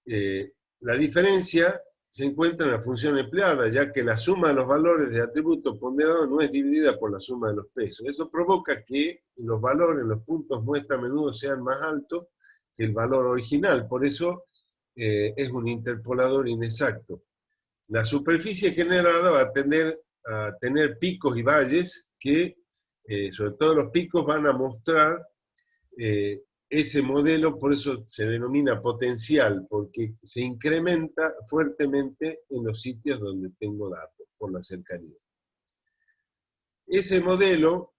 la diferencia se encuentra en la función empleada, ya que la suma de los valores de atributo ponderado no es dividida por la suma de los pesos. Eso provoca que los valores, los puntos muestra a menudo sean más altos que el valor original. Por eso es un interpolador inexacto. La superficie generada va a tener picos y valles que, sobre todo los picos, van a mostrar ese modelo, por eso se denomina potencial, porque se incrementa fuertemente en los sitios donde tengo datos, por la cercanía. Ese modelo,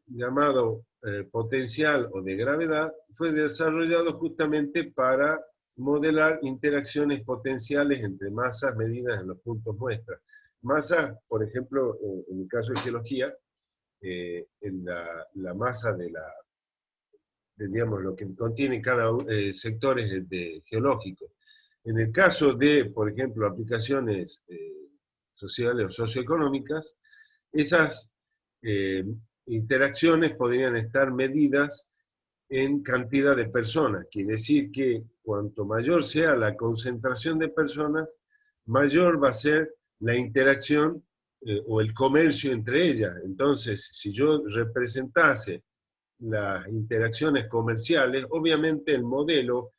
llamado potencial o de gravedad, fue desarrollado justamente para modelar interacciones potenciales entre masas medidas en los puntos muestra. Masas, por ejemplo, en el caso de geología, en la masa de digamos, lo que contiene cada sectores geológicos. En el caso de, por ejemplo, aplicaciones sociales o socioeconómicas, esas interacciones podrían estar medidas en cantidad de personas. Quiere decir que cuanto mayor sea la concentración de personas, mayor va a ser la interacción o el comercio entre ellas. Entonces, si yo representase las interacciones comerciales, obviamente el modelo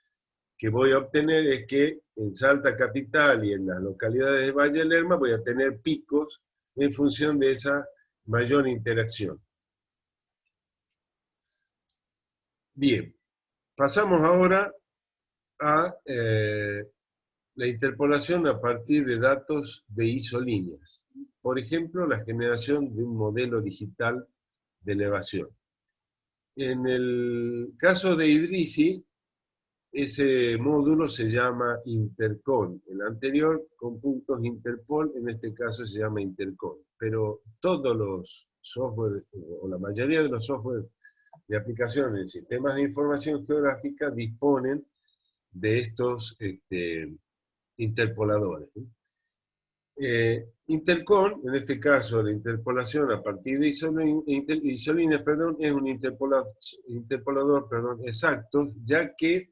que voy a obtener es que en Salta Capital y en las localidades de Valle del Lerma voy a tener picos en función de esa mayor interacción. Bien, pasamos ahora a la interpolación a partir de datos de isolíneas. Por ejemplo, la generación de un modelo digital de elevación. En el caso de Idrisi, ese módulo se llama Intercon. El anterior, con puntos Interpol, en este caso se llama Intercon. Pero todos los software, o la mayoría de los software de aplicaciones en sistemas de información geográfica disponen de estos interpoladores. Intercon, en este caso la interpolación a partir de isolíneas, es un interpolador exacto, ya que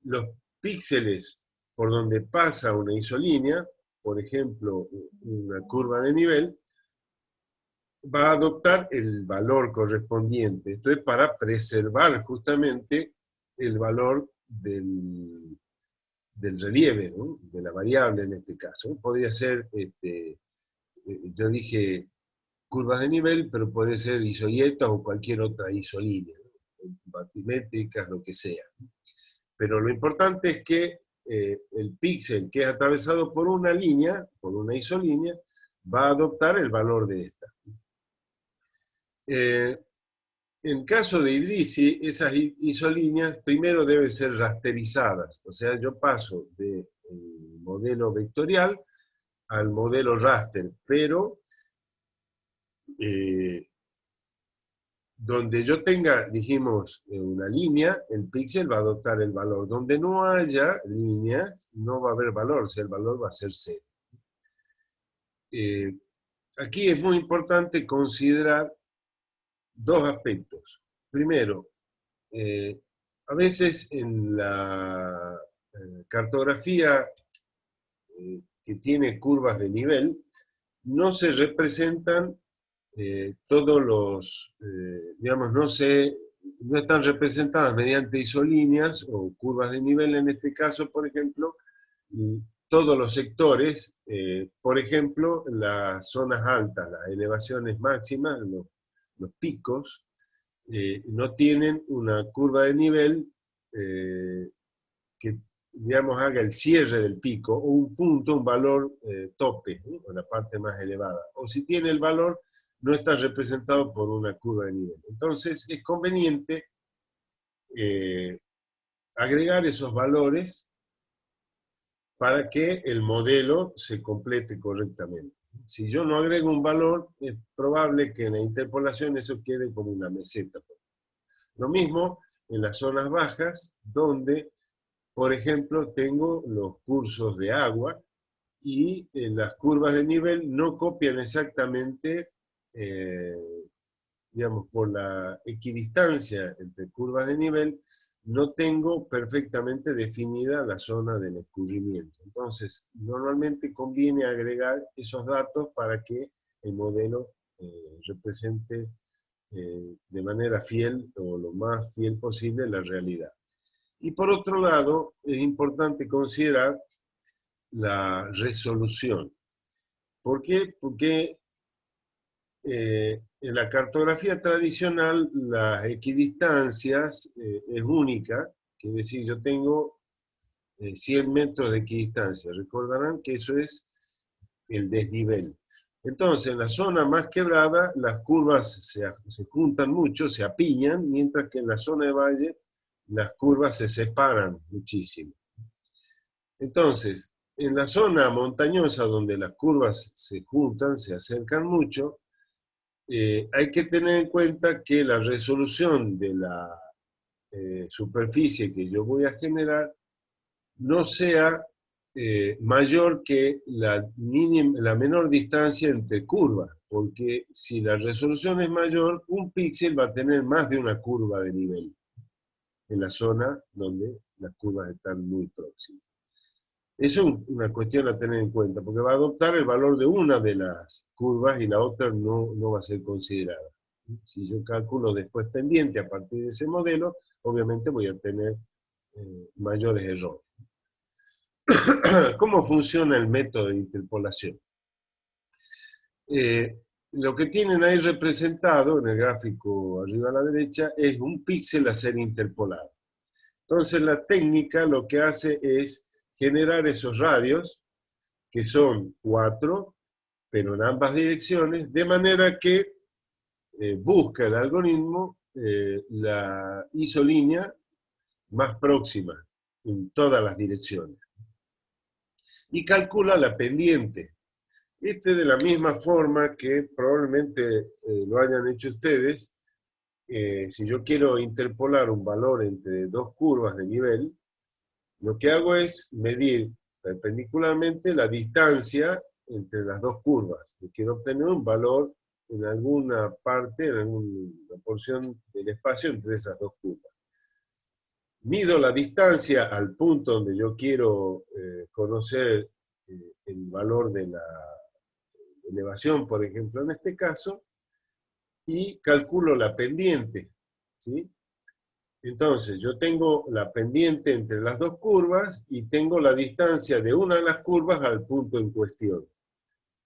los píxeles por donde pasa una isolínea, por ejemplo, una curva de nivel, va a adoptar el valor correspondiente. Esto es para preservar justamente el valor del relieve, ¿no? De la variable en este caso. Podría ser, yo dije curvas de nivel, pero puede ser isoietas o cualquier otra isolínea, ¿no? Batimétricas, lo que sea. Pero lo importante es que el píxel que es atravesado por una línea, por una isolínea, va a adoptar el valor de esta. En caso de Idrisi, esas isolíneas primero deben ser rasterizadas, o sea, yo paso del modelo vectorial al modelo raster, pero donde yo tenga, dijimos, una línea, el píxel va a adoptar el valor. Donde no haya líneas, no va a haber valor, o sea, el valor va a ser 0. Aquí es muy importante considerar dos aspectos. Primero, a veces en la cartografía que tiene curvas de nivel, no se representan todos los, digamos, no están representadas mediante isolíneas o curvas de nivel en este caso, por ejemplo, todos los sectores, por ejemplo, las zonas altas, las elevaciones máximas, los picos, no tienen una curva de nivel que, digamos, haga el cierre del pico, o un punto, un valor tope, ¿no? O la parte más elevada. O si tiene el valor, no está representado por una curva de nivel. Entonces, es conveniente agregar esos valores para que el modelo se complete correctamente. Si yo no agrego un valor, es probable que en la interpolación eso quede como una meseta. Lo mismo en las zonas bajas, donde, por ejemplo, tengo los cursos de agua y las curvas de nivel no copian exactamente, eh, digamos, por la equidistancia entre curvas de nivel, no tengo perfectamente definida la zona del escurrimiento. Entonces, normalmente conviene agregar esos datos para que el modelo represente de manera fiel o lo más fiel posible la realidad. Y por otro lado, es importante considerar la resolución. ¿Por qué? Porque en la cartografía tradicional las equidistancias es única, es decir, yo tengo 100 metros de equidistancia. Recordarán que eso es el desnivel. Entonces, en la zona más quebrada, las curvas se juntan mucho, se apiñan, mientras que en la zona de valle, las curvas se separan muchísimo. Entonces, en la zona montañosa, donde las curvas se juntan, se acercan mucho, hay que tener en cuenta que la resolución de la superficie que yo voy a generar no sea mayor que la menor distancia entre curvas, porque si la resolución es mayor, un píxel va a tener más de una curva de nivel en la zona donde las curvas están muy próximas. Eso es una cuestión a tener en cuenta, porque va a adoptar el valor de una de las curvas y la otra no va a ser considerada. Si yo calculo después pendiente a partir de ese modelo, obviamente voy a tener mayores errores. ¿Cómo funciona el método de interpolación? Lo que tienen ahí representado en el gráfico arriba a la derecha es un píxel a ser interpolado. Entonces la técnica lo que hace es generar esos radios, que son 4, pero en ambas direcciones, de manera que busca el algoritmo la isolínea más próxima en todas las direcciones. Y calcula la pendiente. De la misma forma que probablemente lo hayan hecho ustedes, si yo quiero interpolar un valor entre dos curvas de nivel, lo que hago es medir perpendicularmente la distancia entre las dos curvas. Yo quiero obtener un valor en alguna parte, en alguna porción del espacio entre esas dos curvas. Mido la distancia al punto donde yo quiero conocer el valor de la elevación, por ejemplo, en este caso, y calculo la pendiente, ¿sí? Entonces, yo tengo la pendiente entre las dos curvas y tengo la distancia de una de las curvas al punto en cuestión.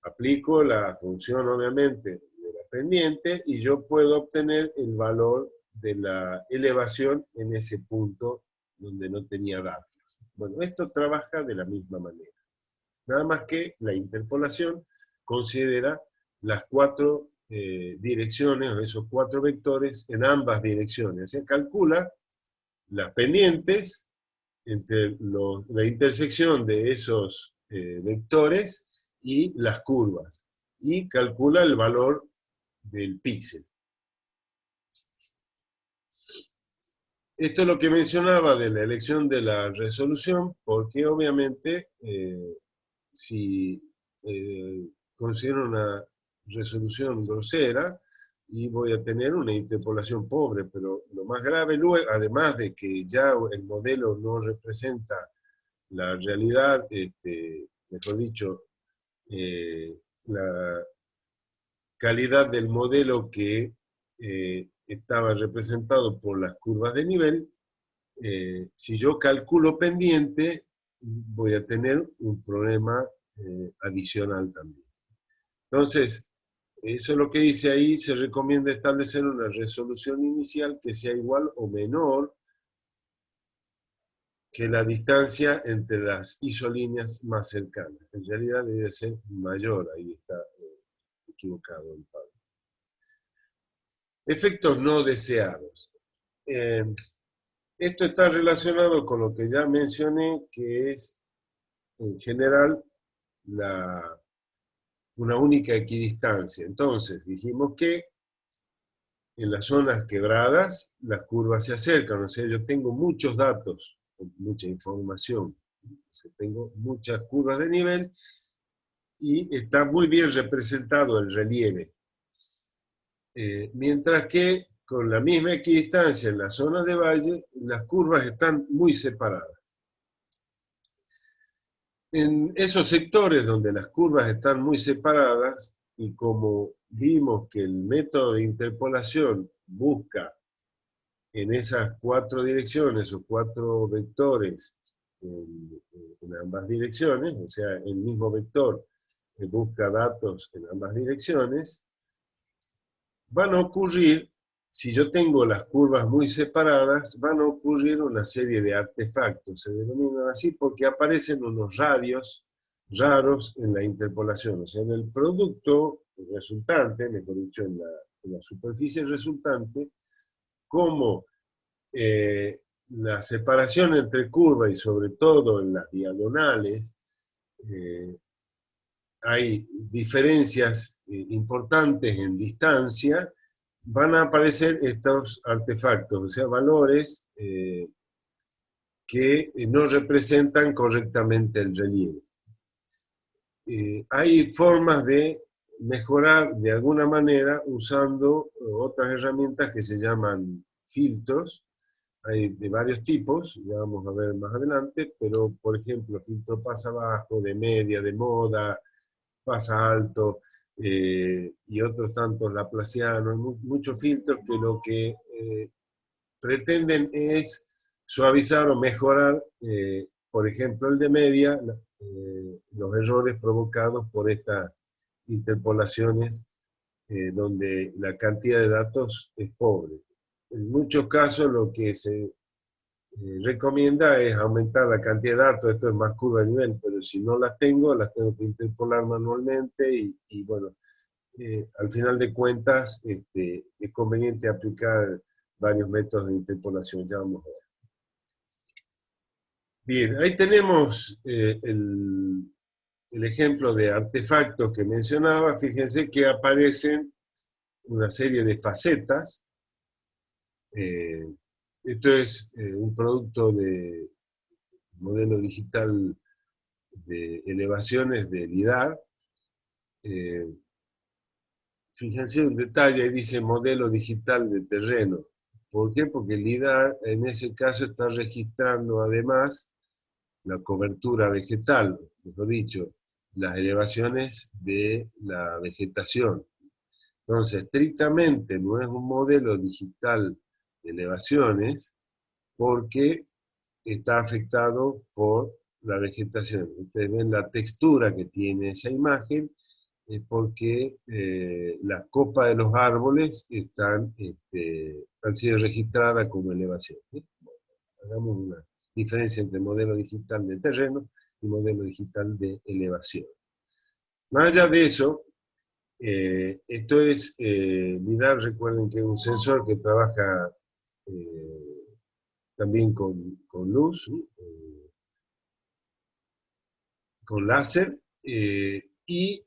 Aplico la función, obviamente, de la pendiente y yo puedo obtener el valor de la elevación en ese punto donde no tenía datos. Bueno, esto trabaja de la misma manera. Nada más que la interpolación considera las 4 direcciones, o esos 4 vectores en ambas direcciones. Se calcula las pendientes entre la intersección de esos vectores y las curvas. Y calcula el valor del píxel. Esto es lo que mencionaba de la elección de la resolución, porque obviamente si considero una resolución grosera y voy a tener una interpolación pobre, pero lo más grave luego, además de que ya el modelo no representa la realidad, mejor dicho, la calidad del modelo que estaba representado por las curvas de nivel, si yo calculo pendiente, voy a tener un problema adicional también. Entonces, eso es lo que dice ahí, se recomienda establecer una resolución inicial que sea igual o menor que la distancia entre las isolíneas más cercanas. En realidad debe ser mayor, ahí está equivocado el Pablo. Efectos no deseados. Esto está relacionado con lo que ya mencioné, que es, en general, una única equidistancia. Entonces, dijimos que en las zonas quebradas, las curvas se acercan, o sea, yo tengo muchos datos, mucha información, o sea, tengo muchas curvas de nivel y está muy bien representado el relieve. Mientras que con la misma equidistancia en la zona de valle, las curvas están muy separadas. En esos sectores donde las curvas están muy separadas, y como vimos que el método de interpolación busca en esas 4 direcciones o 4 vectores en ambas direcciones, o sea, el mismo vector busca datos en ambas direcciones, van a ocurrir, si yo tengo las curvas muy separadas, van a ocurrir una serie de artefactos, se denominan así porque aparecen unos radios raros en la interpolación, o sea, en el producto resultante, mejor dicho, en la superficie resultante, como la separación entre curvas y sobre todo en las diagonales, hay diferencias importantes en distancia, van a aparecer estos artefactos, o sea, valores que no representan correctamente el relieve. Hay formas de mejorar de alguna manera usando otras herramientas que se llaman filtros. Hay de varios tipos, ya vamos a ver más adelante, pero por ejemplo, filtro pasa bajo, de media, de moda, pasa alto, y otros tantos laplacianos, muchos filtros que lo que pretenden es suavizar o mejorar, por ejemplo, el de media, los errores provocados por estas interpolaciones donde la cantidad de datos es pobre. En muchos casos lo que se recomienda es aumentar la cantidad de datos, esto es más curva de nivel, pero si no las tengo que interpolar manualmente y bueno, al final de cuentas es conveniente aplicar varios métodos de interpolación, ya vamos a ver. Bien, ahí tenemos el ejemplo de artefactos que mencionaba. Fíjense que aparecen una serie de facetas. Esto es un producto de modelo digital de elevaciones de LIDAR. Fíjense un detalle, ahí dice modelo digital de terreno. ¿Por qué? Porque el LIDAR en ese caso está registrando además la cobertura vegetal, mejor dicho, las elevaciones de la vegetación. Entonces, estrictamente no es un modelo digital de elevaciones porque está afectado por la vegetación. Ustedes ven la textura que tiene esa imagen, porque las copas de los árboles han sido registradas como elevación. Bueno, hagamos una diferencia entre modelo digital de terreno y modelo digital de elevación. Más allá de eso, esto es LIDAR, recuerden que es un sensor que trabaja también con luz, con láser, y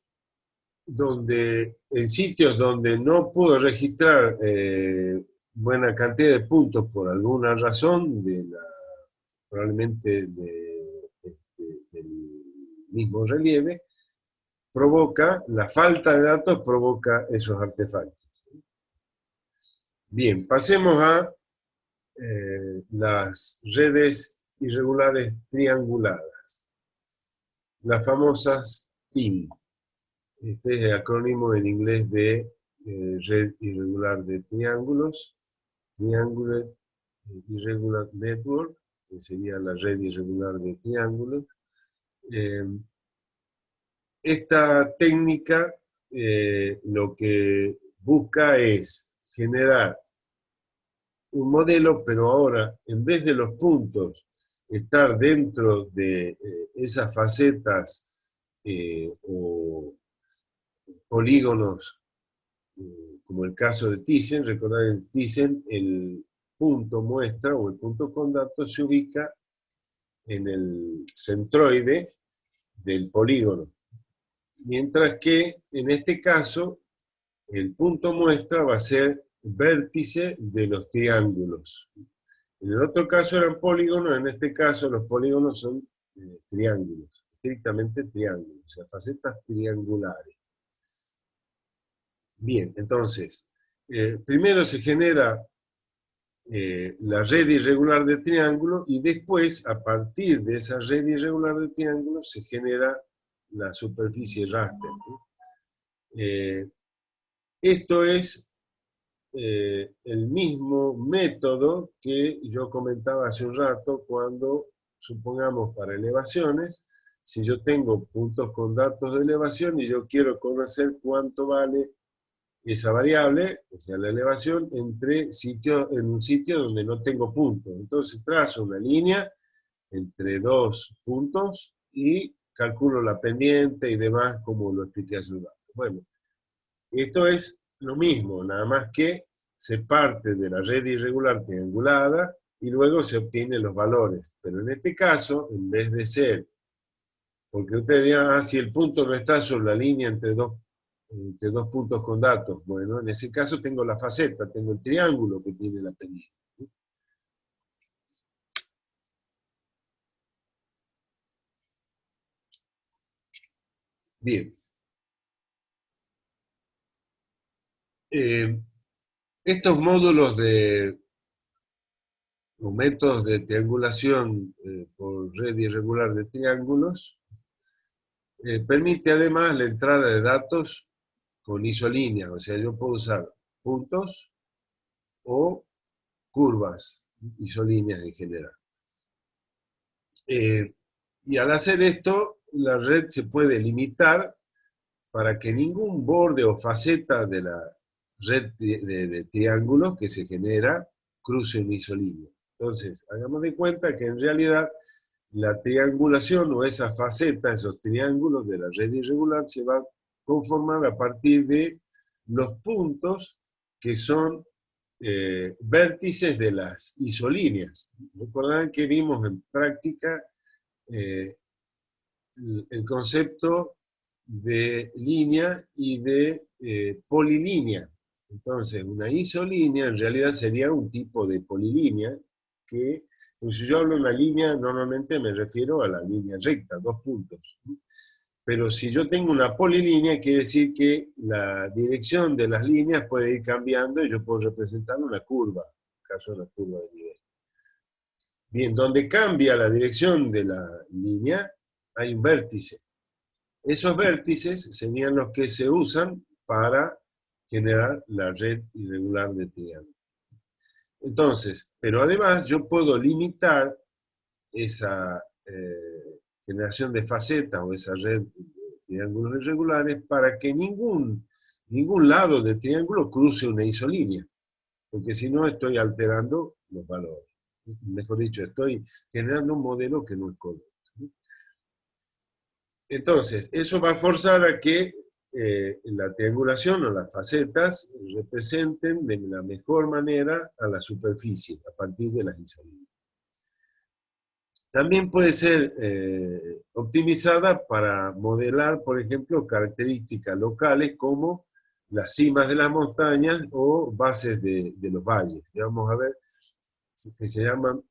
donde en sitios donde no puedo registrar buena cantidad de puntos por alguna razón, probablemente del mismo relieve, la falta de datos provoca esos artefactos. Bien, pasemos a las redes irregulares trianguladas, las famosas TIN. Este es el acrónimo en inglés de Red Irregular de Triángulos, Triangular Irregular Network, que sería la red irregular de triángulos. Esta técnica lo que busca es generar un modelo, pero ahora, en vez de los puntos estar dentro de esas facetas o polígonos, como el caso de Thyssen, recordad en Thyssen el punto muestra o el punto con datos se ubica en el centroide del polígono, mientras que en este caso el punto muestra va a ser vértice de los triángulos. En el otro caso eran polígonos, en este caso los polígonos son triángulos, estrictamente triángulos, o sea, facetas triangulares. Bien, entonces, primero se genera la red irregular de triángulos y después, a partir de esa red irregular de triángulos, se genera la superficie raster, ¿no? Esto es el mismo método que yo comentaba hace un rato cuando, supongamos, para elevaciones, si yo tengo puntos con datos de elevación y yo quiero conocer cuánto vale esa variable, o sea, la elevación, en un sitio donde no tengo puntos. Entonces trazo una línea entre dos puntos y calculo la pendiente y demás, como lo expliqué hace un rato. Bueno, esto es lo mismo, nada más que se parte de la red irregular triangulada y luego se obtienen los valores. Pero en este caso, en vez de ser, porque ustedes dirán, si el punto no está sobre la línea entre dos puntos con datos, bueno, en ese caso tengo la faceta, tengo el triángulo que tiene la pendiente. Bien. Eh, Estos módulos o métodos de triangulación por red irregular de triángulos permite además la entrada de datos con isolíneas, o sea, yo puedo usar puntos o curvas isolíneas en general. Y al hacer esto, la red se puede limitar para que ningún borde o faceta de la red de triángulos que se genera cruce en isolínea. Entonces, hagamos de cuenta que en realidad la triangulación o esa faceta, esos triángulos de la red irregular se va a conformar a partir de los puntos que son vértices de las isolíneas. Recordarán que vimos en práctica eh, el concepto de línea y de polilínea. Entonces, una isolínea en realidad sería un tipo de polilínea que, pues si yo hablo de una línea, normalmente me refiero a la línea recta, dos puntos. Pero si yo tengo una polilínea, quiere decir que la dirección de las líneas puede ir cambiando y yo puedo representar una curva, en el caso de la curva de nivel. Bien, donde cambia la dirección de la línea, hay un vértice. Esos vértices serían los que se usan para generar la red irregular de triángulos. Entonces, pero además yo puedo limitar esa generación de facetas o esa red de triángulos irregulares para que ningún lado del triángulo cruce una isolínea, porque si no estoy alterando los valores. Mejor dicho, estoy generando un modelo que no es correcto. Entonces, eso va a forzar a que la triangulación o las facetas representen de la mejor manera a la superficie, a partir de las isolíneas. También puede ser optimizada para modelar, por ejemplo, características locales como las cimas de las montañas o bases de los valles. Ya vamos a ver que se llaman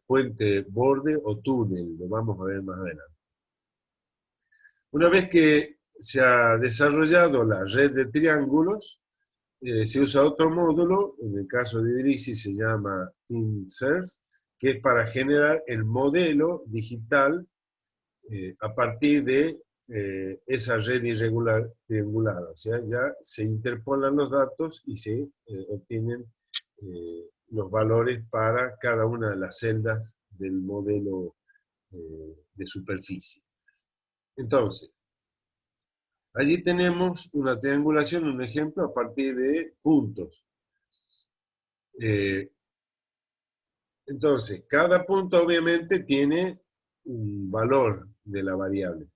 puente, borde o túnel, lo vamos a ver más adelante. Una vez que se ha desarrollado la red de triángulos, se usa otro módulo, en el caso de Idrisi se llama TinSurf, que es para generar el modelo digital a partir de esa red irregular triangulada. O sea, ya se interpolan los datos y se obtienen los valores para cada una de las celdas del modelo de superficie. Entonces, allí tenemos una triangulación, un ejemplo a partir de puntos. Entonces, cada punto obviamente tiene un valor de la variable.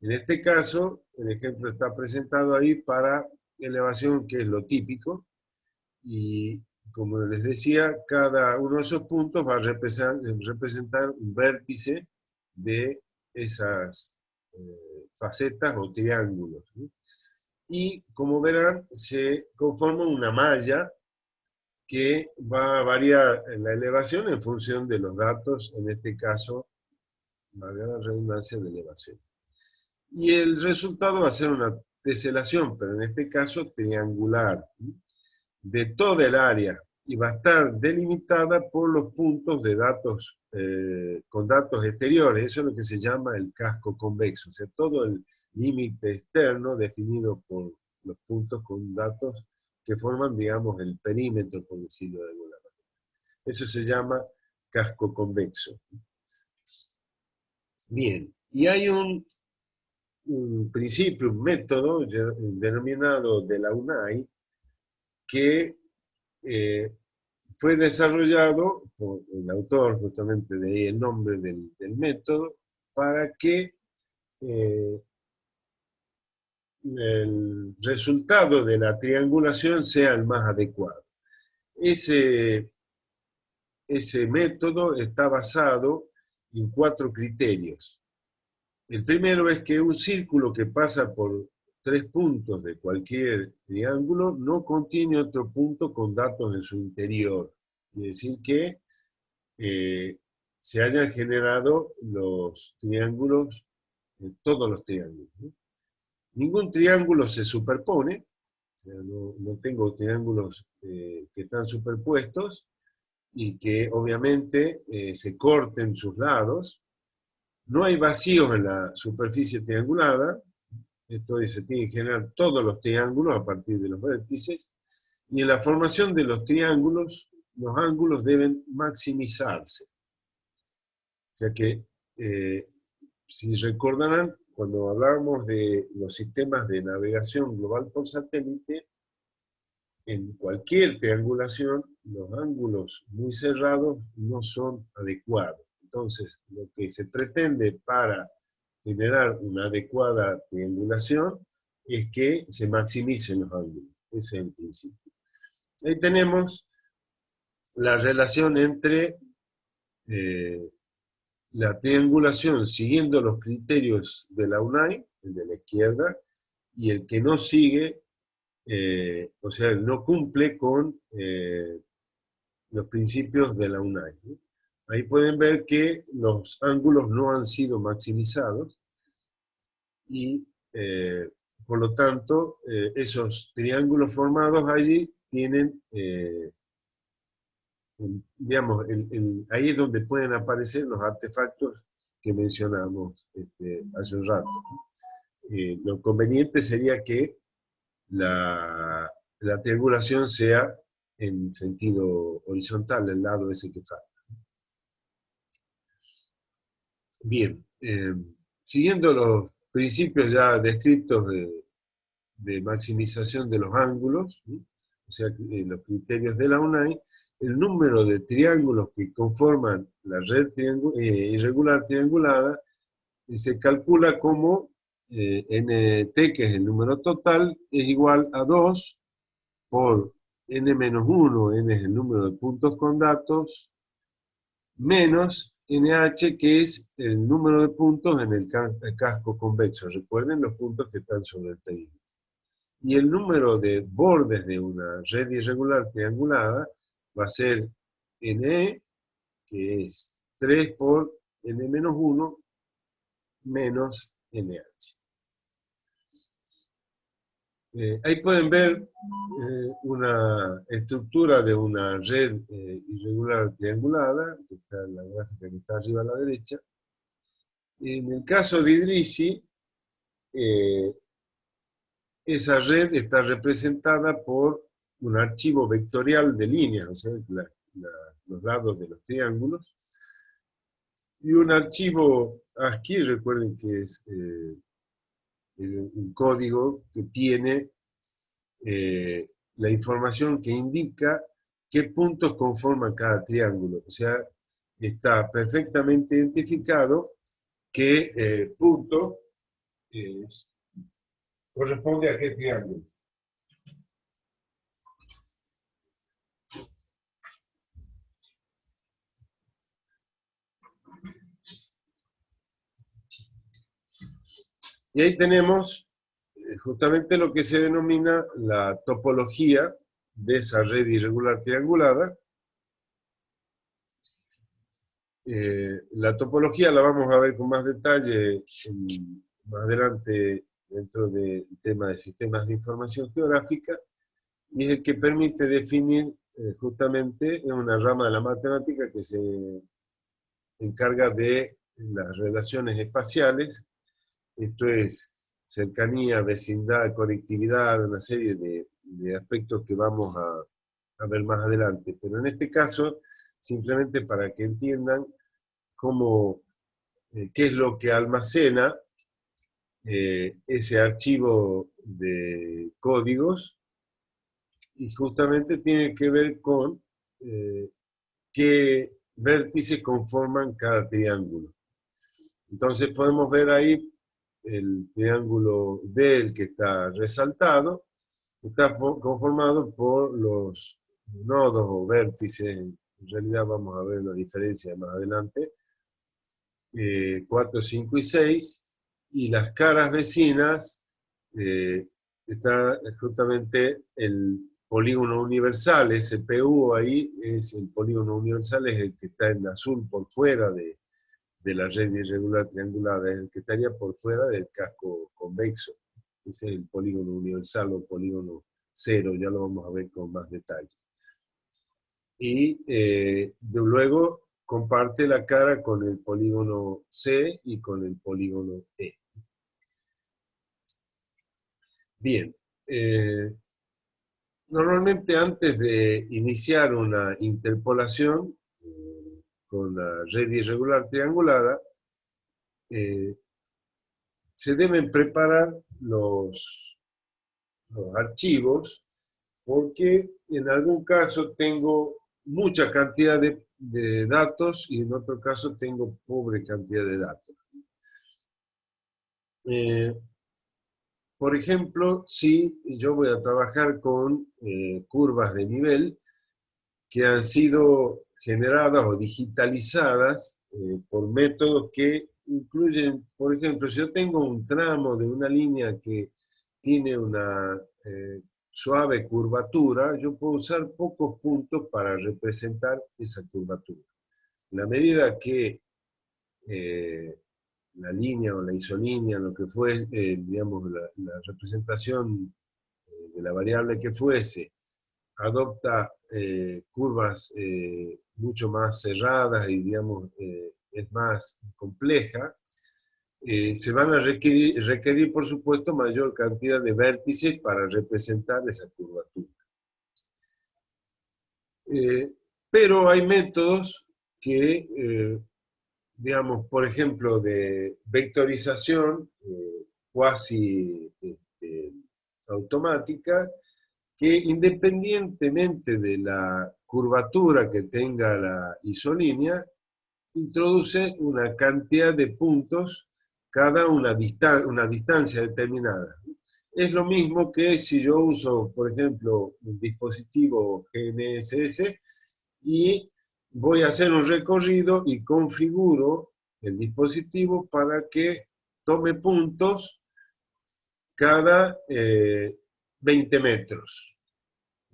En este caso, el ejemplo está presentado ahí para elevación, que es lo típico, y como les decía, cada uno de esos puntos va a representar un vértice de esas facetas o triángulos, ¿no? y como verán se conforma una malla que va a variar en la elevación en función de los datos, en este caso, valga la redundancia, de elevación. Y el resultado va a ser una teselación, pero en este caso triangular, de toda el área, y va a estar delimitada por los puntos de datos, con datos exteriores. Eso es lo que se llama el casco convexo, o sea, todo el límite externo definido por los puntos con datos que forman, digamos, el perímetro, por decirlo de alguna manera. Eso se llama casco convexo. Bien, y hay un principio, un método denominado de la UNAI, que fue desarrollado por el autor, justamente de ahí el nombre del método, para que el resultado de la triangulación sea el más adecuado. Ese método está basado en 4 criterios. El primero es que un círculo que pasa por 3 puntos de cualquier triángulo no contiene otro punto con datos en su interior. Es decir, que se hayan generado los triángulos, todos los triángulos, ¿no? Ningún triángulo se superpone, o sea, no tengo triángulos que están superpuestos y que obviamente se corten sus lados. No hay vacíos en la superficie triangulada, esto es, se tienen que generar todos los triángulos a partir de los vértices, y en la formación de los triángulos, los ángulos deben maximizarse. O sea que, si recordarán, cuando hablábamos de los sistemas de navegación global por satélite, en cualquier triangulación, los ángulos muy cerrados no son adecuados. Entonces, lo que se pretende para generar una adecuada triangulación es que se maximicen los ángulos. Ese es el principio. Ahí tenemos la relación entre la triangulación siguiendo los criterios de la UNAI, el de la izquierda, y el que no sigue, o sea, no cumple con los principios de la UNAI, ¿no? Ahí pueden ver que los ángulos no han sido maximizados y, por lo tanto, esos triángulos formados allí tienen, digamos, ahí es donde pueden aparecer los artefactos que mencionamos hace un rato. Lo conveniente sería que la triangulación sea en sentido horizontal, el lado ese que falta. Bien, siguiendo los principios ya descritos de maximización de los ángulos, ¿sí? O sea, los criterios de la UNAI, el número de triángulos que conforman la red irregular triangulada se calcula como nt, que es el número total, es igual a 2 por n-1, n es el número de puntos con datos, menos NH, que es el número de puntos en el casco convexo. Recuerden los puntos que están sobre el perímetro. Y el número de bordes de una red irregular triangulada va a ser NE, que es 3 por N-1 menos NH. Ahí pueden ver una estructura de una red irregular triangulada, que está en la gráfica que está arriba a la derecha. En el caso de Idrisi, esa red está representada por un archivo vectorial de líneas, o sea, los lados de los triángulos, y un archivo ASCII, recuerden que es un código que tiene la información que indica qué puntos conforman cada triángulo. O sea, está perfectamente identificado qué punto corresponde a qué triángulo. Y ahí tenemos justamente lo que se denomina la topología de esa red irregular triangulada. La topología la vamos a ver con más detalle más adelante dentro del tema de sistemas de información geográfica, y es el que permite definir justamente, es una rama de la matemática que se encarga de las relaciones espaciales, esto es cercanía, vecindad, conectividad, una serie de aspectos que vamos a ver más adelante. Pero en este caso, simplemente para que entiendan cómo, qué es lo que almacena ese archivo de códigos, y justamente tiene que ver con qué vértices conforman cada triángulo. Entonces podemos ver ahí el triángulo D, el que está resaltado, está conformado por los nodos o vértices, en realidad vamos a ver la diferencia más adelante, 4, 5 y 6, y las caras vecinas, está justamente el polígono universal, ese PU ahí es el polígono universal, es el que está en azul por fuera de la red irregular triangulada, es el que estaría por fuera del casco convexo. Ese es el polígono universal o polígono cero, ya lo vamos a ver con más detalle. Y luego comparte la cara con el polígono C y con el polígono E. Bien, normalmente antes de iniciar una interpolación con la red irregular triangulada, se deben preparar los archivos, porque en algún caso tengo mucha cantidad de datos y en otro caso tengo pobre cantidad de datos. Por ejemplo, si yo voy a trabajar con curvas de nivel que han sido generadas o digitalizadas por métodos que incluyen, por ejemplo, si yo tengo un tramo de una línea que tiene una suave curvatura, yo puedo usar pocos puntos para representar esa curvatura. En la medida que la línea o la isolínea, lo que fue, digamos, la representación de la variable que fuese, adopta curvas mucho más cerradas y, digamos, es más compleja, se van a requerir, por supuesto, mayor cantidad de vértices para representar esa curvatura. Pero hay métodos que, digamos, por ejemplo, de vectorización cuasi automática, que independientemente de la curvatura que tenga la isolínea, introduce una cantidad de puntos cada una distancia determinada. Es lo mismo que si yo uso, por ejemplo, un dispositivo GNSS y voy a hacer un recorrido y configuro el dispositivo para que tome puntos cada 20 metros.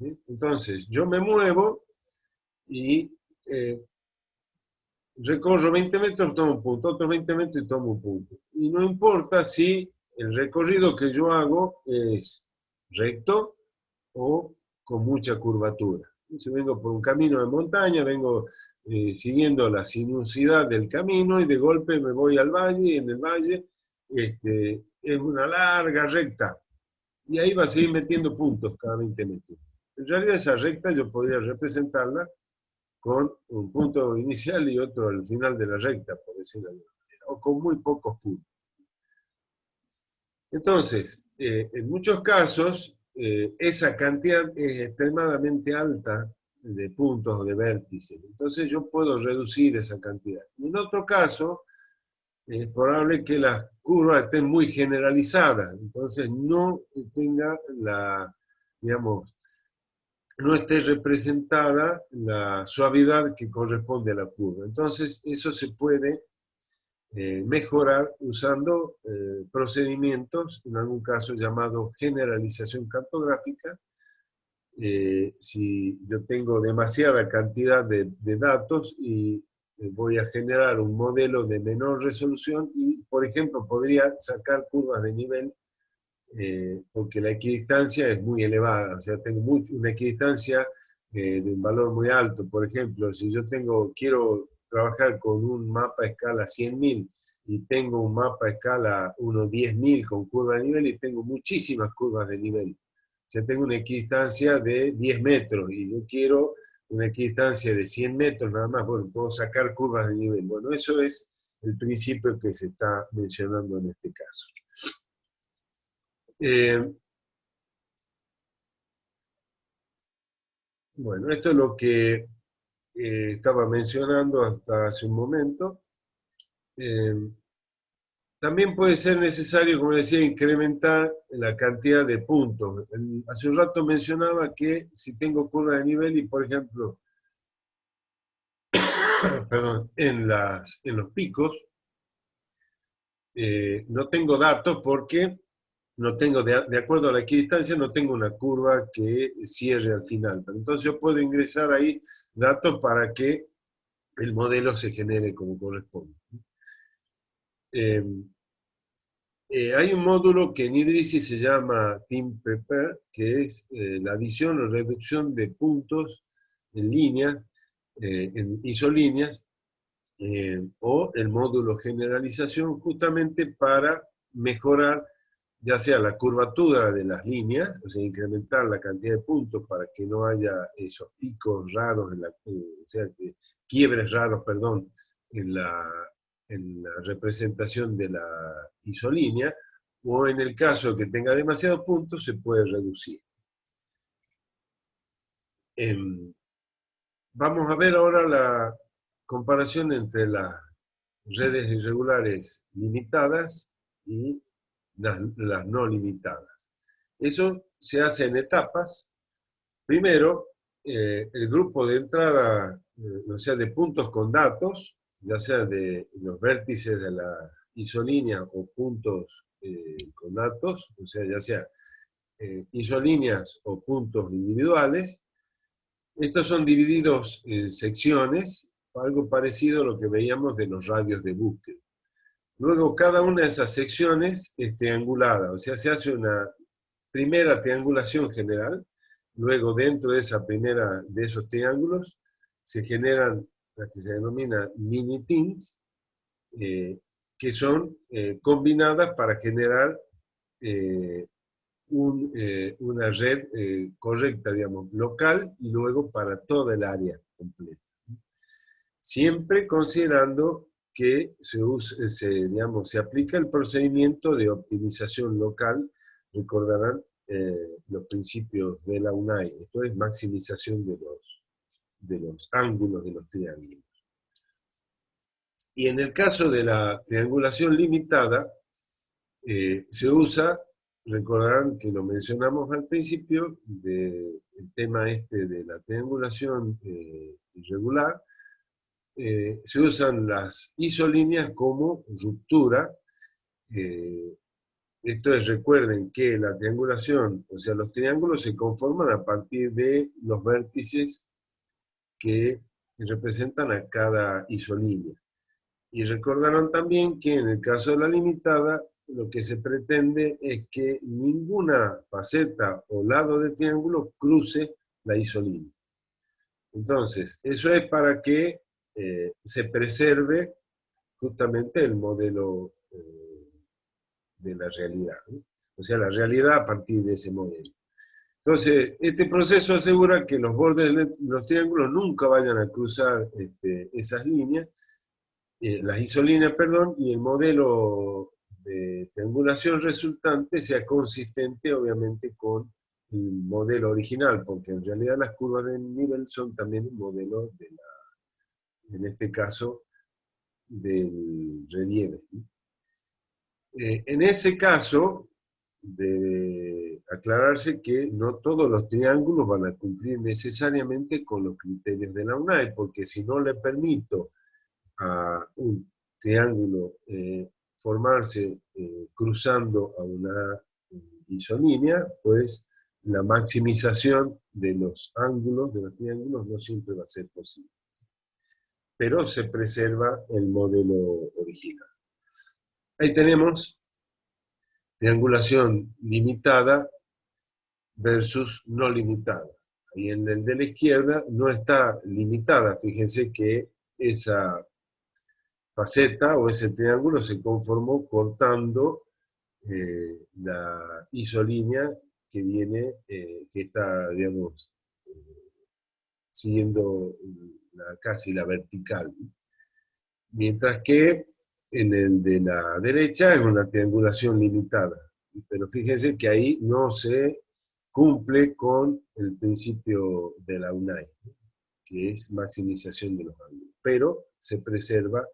¿Sí? Entonces, yo me muevo y recorro 20 metros, tomo un punto, otros 20 metros y tomo un punto. Y no importa si el recorrido que yo hago es recto o con mucha curvatura. Si vengo por un camino de montaña, vengo siguiendo la sinuosidad del camino y de golpe me voy al valle, y en el valle es una larga recta. Y ahí va a seguir metiendo puntos cada 20 metros. En realidad esa recta yo podría representarla con un punto inicial y otro al final de la recta, por decirlo de alguna manera, o con muy pocos puntos. Entonces, en muchos casos, esa cantidad es extremadamente alta de puntos o de vértices. Entonces yo puedo reducir esa cantidad. Y en otro caso, es probable que las curvas estén muy generalizadas, entonces no tenga digamos, no esté representada la suavidad que corresponde a la curva. Entonces eso se puede mejorar usando procedimientos, en algún caso llamado generalización cartográfica. Si yo tengo demasiada cantidad de datos y voy a generar un modelo de menor resolución y, por ejemplo, podría sacar curvas de nivel porque la equidistancia es muy elevada, o sea, tengo una equidistancia de un valor muy alto. Por ejemplo, si yo quiero trabajar con un mapa a escala 100.000 y tengo un mapa a escala unos 10.000 con curva de nivel y tengo muchísimas curvas de nivel. O sea, tengo una equidistancia de 10 metros y yo quiero una equidistancia de 100 metros nada más, bueno, puedo sacar curvas de nivel. Bueno, eso es el principio que se está mencionando en este caso. Bueno, esto es lo que estaba mencionando hasta hace un momento. También puede ser necesario, como decía, incrementar la cantidad de puntos. Hace un rato mencionaba que si tengo curva de nivel y, por ejemplo, perdón, en los picos, no tengo datos porque no tengo, de acuerdo a la equidistancia, no tengo una curva que cierre al final. Pero entonces yo puedo ingresar ahí datos para que el modelo se genere como corresponde. Hay un módulo que en Idrisi se llama TeamPrepare, que es la adición o reducción de puntos en línea, en isolíneas, o el módulo generalización, justamente para mejorar ya sea la curvatura de las líneas, o sea, incrementar la cantidad de puntos para que no haya esos picos raros, o sea, quiebres raros, perdón, en la representación de la isolínea, o en el caso que tenga demasiados puntos, se puede reducir. Vamos a ver ahora la comparación entre las redes irregulares limitadas y las no limitadas. Eso se hace en etapas. Primero, el grupo de entrada, o sea, de puntos con datos, ya sea de los vértices de la isolínea o puntos con datos, o sea, ya sea isolíneas o puntos individuales. Estos son divididos en secciones, algo parecido a lo que veíamos de los radios de búsqueda. Luego, cada una de esas secciones es triangulada, o sea, se hace una primera triangulación general, luego dentro de de esos triángulos se generan las que se denomina mini-teams, que son combinadas para generar una red correcta, digamos, local y luego para toda el área completa. Siempre considerando que se aplica el procedimiento de optimización local, recordarán los principios de la UNAI, esto es maximización de los ángulos de los triángulos. Y en el caso de la triangulación limitada, se usa, recordarán que lo mencionamos al principio, del tema este de la triangulación irregular, se usan las isolíneas como ruptura. Esto es, recuerden que la triangulación, o sea, los triángulos se conforman a partir de los vértices que representan a cada isolínea. Y recordarán también que en el caso de la limitada, lo que se pretende es que ninguna faceta o lado del triángulo cruce la isolínea. Entonces, eso es para que se preserve justamente el modelo de la realidad, ¿no? O sea, la realidad a partir de ese modelo. Entonces, este proceso asegura que los bordes de los triángulos nunca vayan a cruzar esas líneas, las isolíneas, perdón, y el modelo de triangulación resultante sea consistente, obviamente, con el modelo original, porque en realidad las curvas de nivel son también un modelo en este caso, del relieve. En ese caso, debe aclararse que no todos los triángulos van a cumplir necesariamente con los criterios de la UNAI, porque si no le permito a un triángulo formarse cruzando a una isolínea, pues la maximización de los ángulos de los triángulos no siempre va a ser posible. Pero se preserva el modelo original. Ahí tenemos triangulación limitada versus no limitada. Y en el de la izquierda no está limitada. Fíjense que esa faceta o ese triángulo se conformó cortando la isolínea que viene, que está, digamos, siguiendo casi la vertical. Mientras que en el de la derecha es una triangulación limitada. Pero fíjense que ahí no se cumple con el principio de la UNAI, que es maximización de los ángulos. Pero se preserva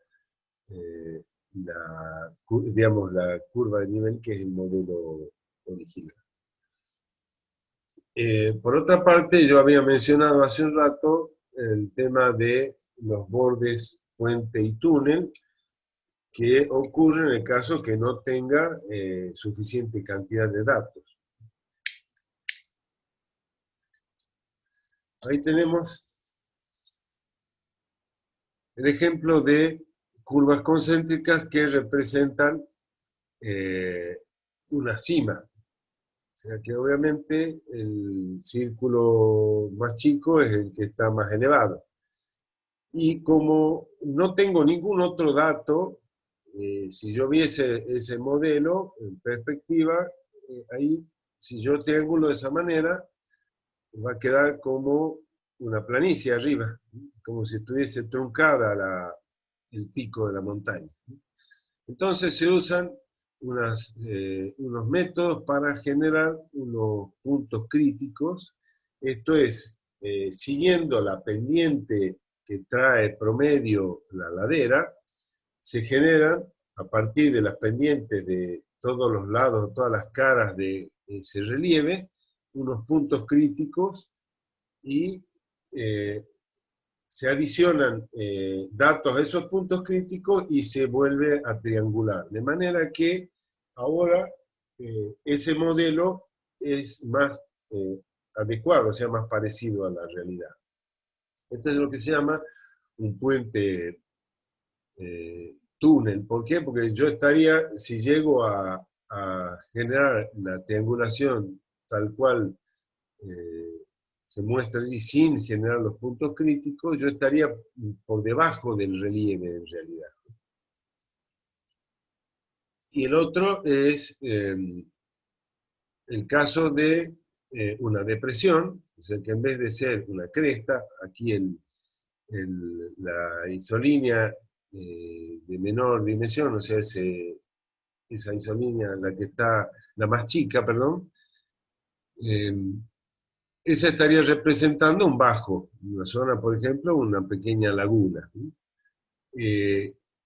digamos, la curva de nivel, que es el modelo original. Por otra parte, yo había mencionado hace un rato el tema de los bordes puente y túnel, que ocurre en el caso que no tenga suficiente cantidad de datos. Ahí tenemos el ejemplo de curvas concéntricas que representan una cima. O sea que obviamente el círculo más chico es el que está más elevado. Y como no tengo ningún otro dato, si yo viese ese modelo en perspectiva, ahí, si yo triangulo de esa manera, va a quedar como una planicie arriba, como si estuviese truncada el pico de la montaña. Entonces se usan unos métodos para generar unos puntos críticos, esto es, siguiendo la pendiente que trae promedio la ladera, se generan a partir de las pendientes de todos los lados, todas las caras de ese relieve, unos puntos críticos y se adicionan datos a esos puntos críticos y se vuelve a triangular. De manera que ahora ese modelo es más adecuado, o sea, más parecido a la realidad. Esto es lo que se llama un puente túnel. ¿Por qué? Porque yo estaría, si llego a generar la triangulación tal cual se muestra allí sin generar los puntos críticos, yo estaría por debajo del relieve en realidad. Y el otro es el caso de una depresión, o sea que en vez de ser una cresta, aquí la isolínea de menor dimensión, o sea, esa isolínea, la que está, la más chica, perdón, esa estaría representando un bajo, una zona, por ejemplo, una pequeña laguna.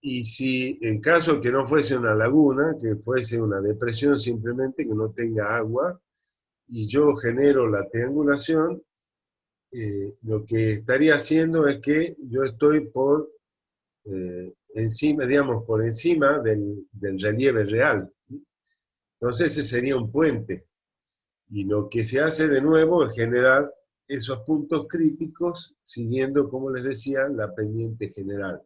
Y si en caso que no fuese una laguna, que fuese una depresión simplemente, que no tenga agua, y yo genero la triangulación, lo que estaría haciendo es que yo estoy por encima, digamos, por encima del relieve real. Entonces ese sería un puente. Y lo que se hace de nuevo es generar esos puntos críticos siguiendo, como les decía, la pendiente general.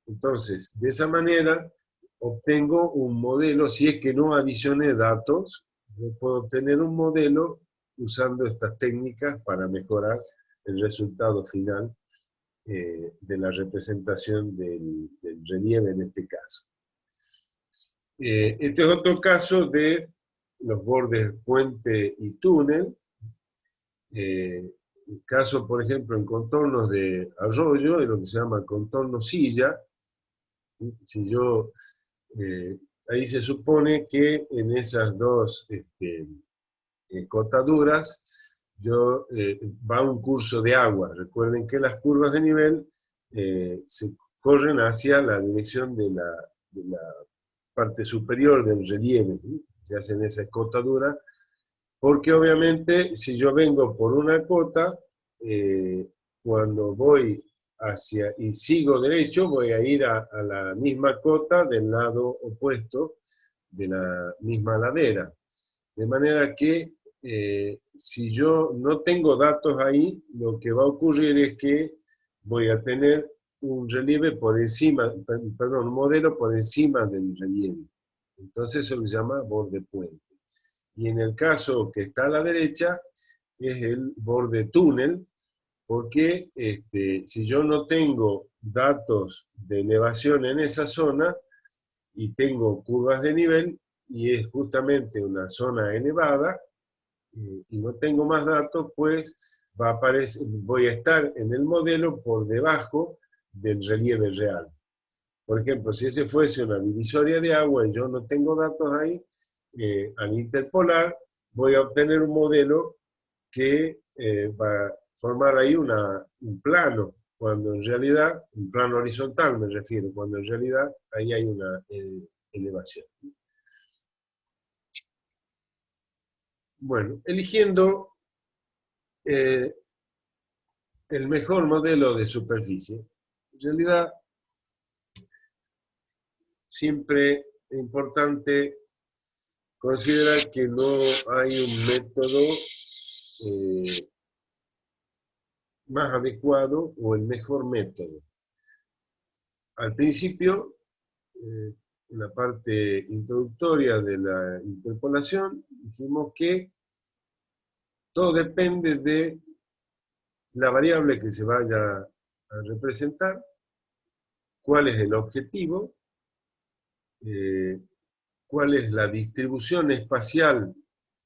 Entonces, de esa manera obtengo un modelo, si es que no adicioné datos, yo puedo obtener un modelo usando estas técnicas para mejorar el resultado final de la representación del relieve en este caso. Este es otro caso de los bordes puente y túnel. El caso, por ejemplo, en contornos de arroyo, es lo que se llama contorno silla. Si yo, ahí se supone que en esas dos cortaduras va un curso de agua. Recuerden que las curvas de nivel se corren hacia la dirección de la parte superior del relieve, ¿sí? Se hacen esa cortadura, porque obviamente si yo vengo por una cota, cuando voy y sigo derecho, voy a ir a la misma cota del lado opuesto de la misma ladera. De manera que si yo no tengo datos ahí, lo que va a ocurrir es que voy a tener un relieve por encima, perdón, un modelo por encima del relieve. Entonces eso se llama borde puente. Y en el caso que está a la derecha, es el borde túnel, porque si yo no tengo datos de elevación en esa zona y tengo curvas de nivel, y es justamente una zona elevada, y no tengo más datos, pues voy a estar en el modelo por debajo del relieve real. Por ejemplo, si ese fuese una divisoria de agua y yo no tengo datos ahí, al interpolar voy a obtener un modelo que va a formar ahí un plano, cuando en realidad, un plano horizontal me refiero, cuando en realidad ahí hay una elevación. Bueno, eligiendo el mejor modelo de superficie, en realidad siempre es importante considerar que no hay un método más adecuado o el mejor método. Al principio, en la parte introductoria de la interpolación, dijimos que todo depende de la variable que se vaya a representar, cuál es el objetivo, cuál es la distribución espacial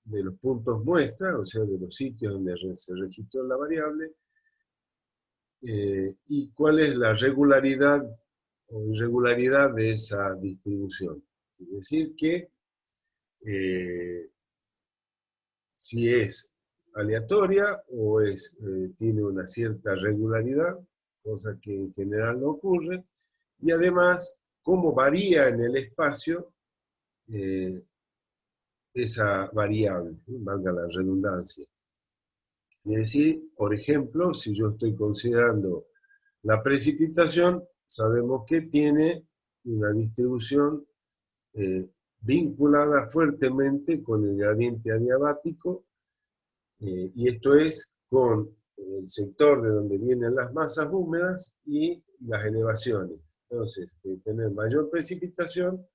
de los puntos muestra, o sea, de los sitios donde se registró la variable, y cuál es la regularidad o irregularidad de esa distribución. Es decir, que si es aleatoria o tiene una cierta regularidad, cosa que en general no ocurre, y además cómo varía en el espacio esa variable, valga la redundancia. Es decir, por ejemplo, si yo estoy considerando la precipitación, sabemos que tiene una distribución vinculada fuertemente con el gradiente adiabático, y esto es con el sector de donde vienen las masas húmedas y las elevaciones. Entonces, tener mayor precipitación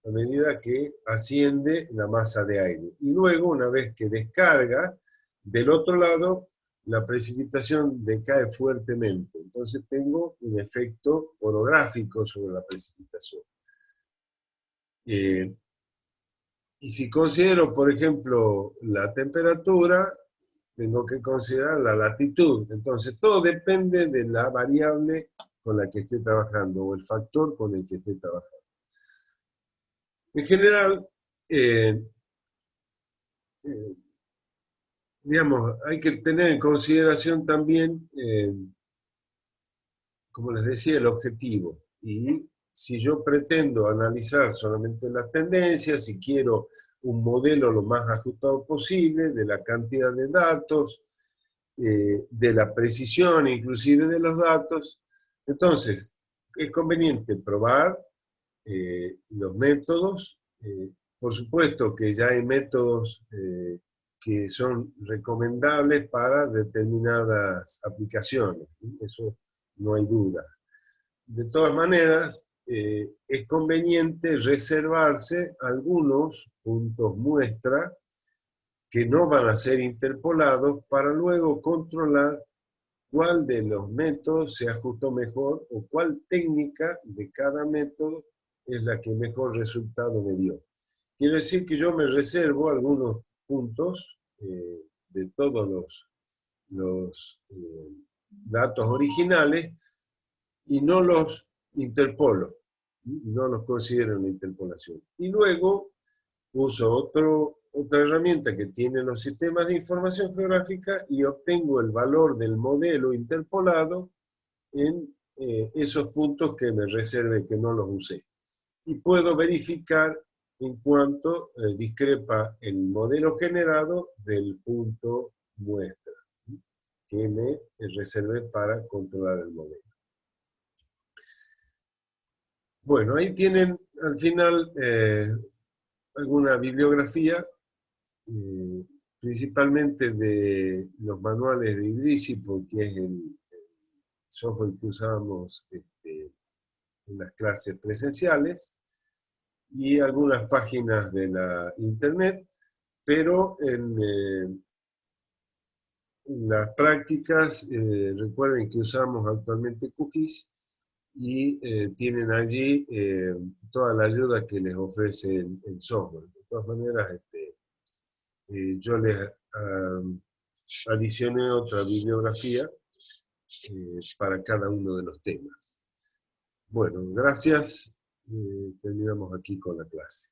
a medida que asciende la masa de aire. Y luego, una vez que descarga, del otro lado, la precipitación decae fuertemente. Entonces tengo un efecto orográfico sobre la precipitación. Y si considero, por ejemplo, la temperatura, tengo que considerar la latitud. Entonces, todo depende de la variable con la que esté trabajando o el factor con el que esté trabajando. En general, digamos, hay que tener en consideración también, como les decía, el objetivo. Y si yo pretendo analizar solamente las tendencias, si quiero un modelo lo más ajustado posible de la cantidad de datos, de la precisión inclusive de los datos, entonces es conveniente probar los métodos. Por supuesto que ya hay métodos que son recomendables para determinadas aplicaciones, eso no hay duda. De todas maneras, es conveniente reservarse algunos puntos muestra que no van a ser interpolados para luego controlar cuál de los métodos se ajustó mejor o cuál técnica de cada método es la que mejor resultado me dio. Quiere decir que yo me reservo algunos puntos de todos los datos originales y no los interpolo, no los considero en la interpolación. Y luego uso otra herramienta que tienen los sistemas de información geográfica y obtengo el valor del modelo interpolado en esos puntos que me reservé, que no los usé. Y puedo verificar en cuanto discrepa el modelo generado del punto muestra que me reservé para controlar el modelo. Bueno, ahí tienen al final alguna bibliografía, eh, principalmente de los manuales de Idrisi, porque es el software que usábamos en las clases presenciales, y algunas páginas de la internet, pero en las prácticas recuerden que usamos actualmente cookies y tienen allí toda la ayuda que les ofrece el software. De todas maneras, yo les adicioné otra bibliografía para cada uno de los temas. Bueno, gracias. Terminamos aquí con la clase.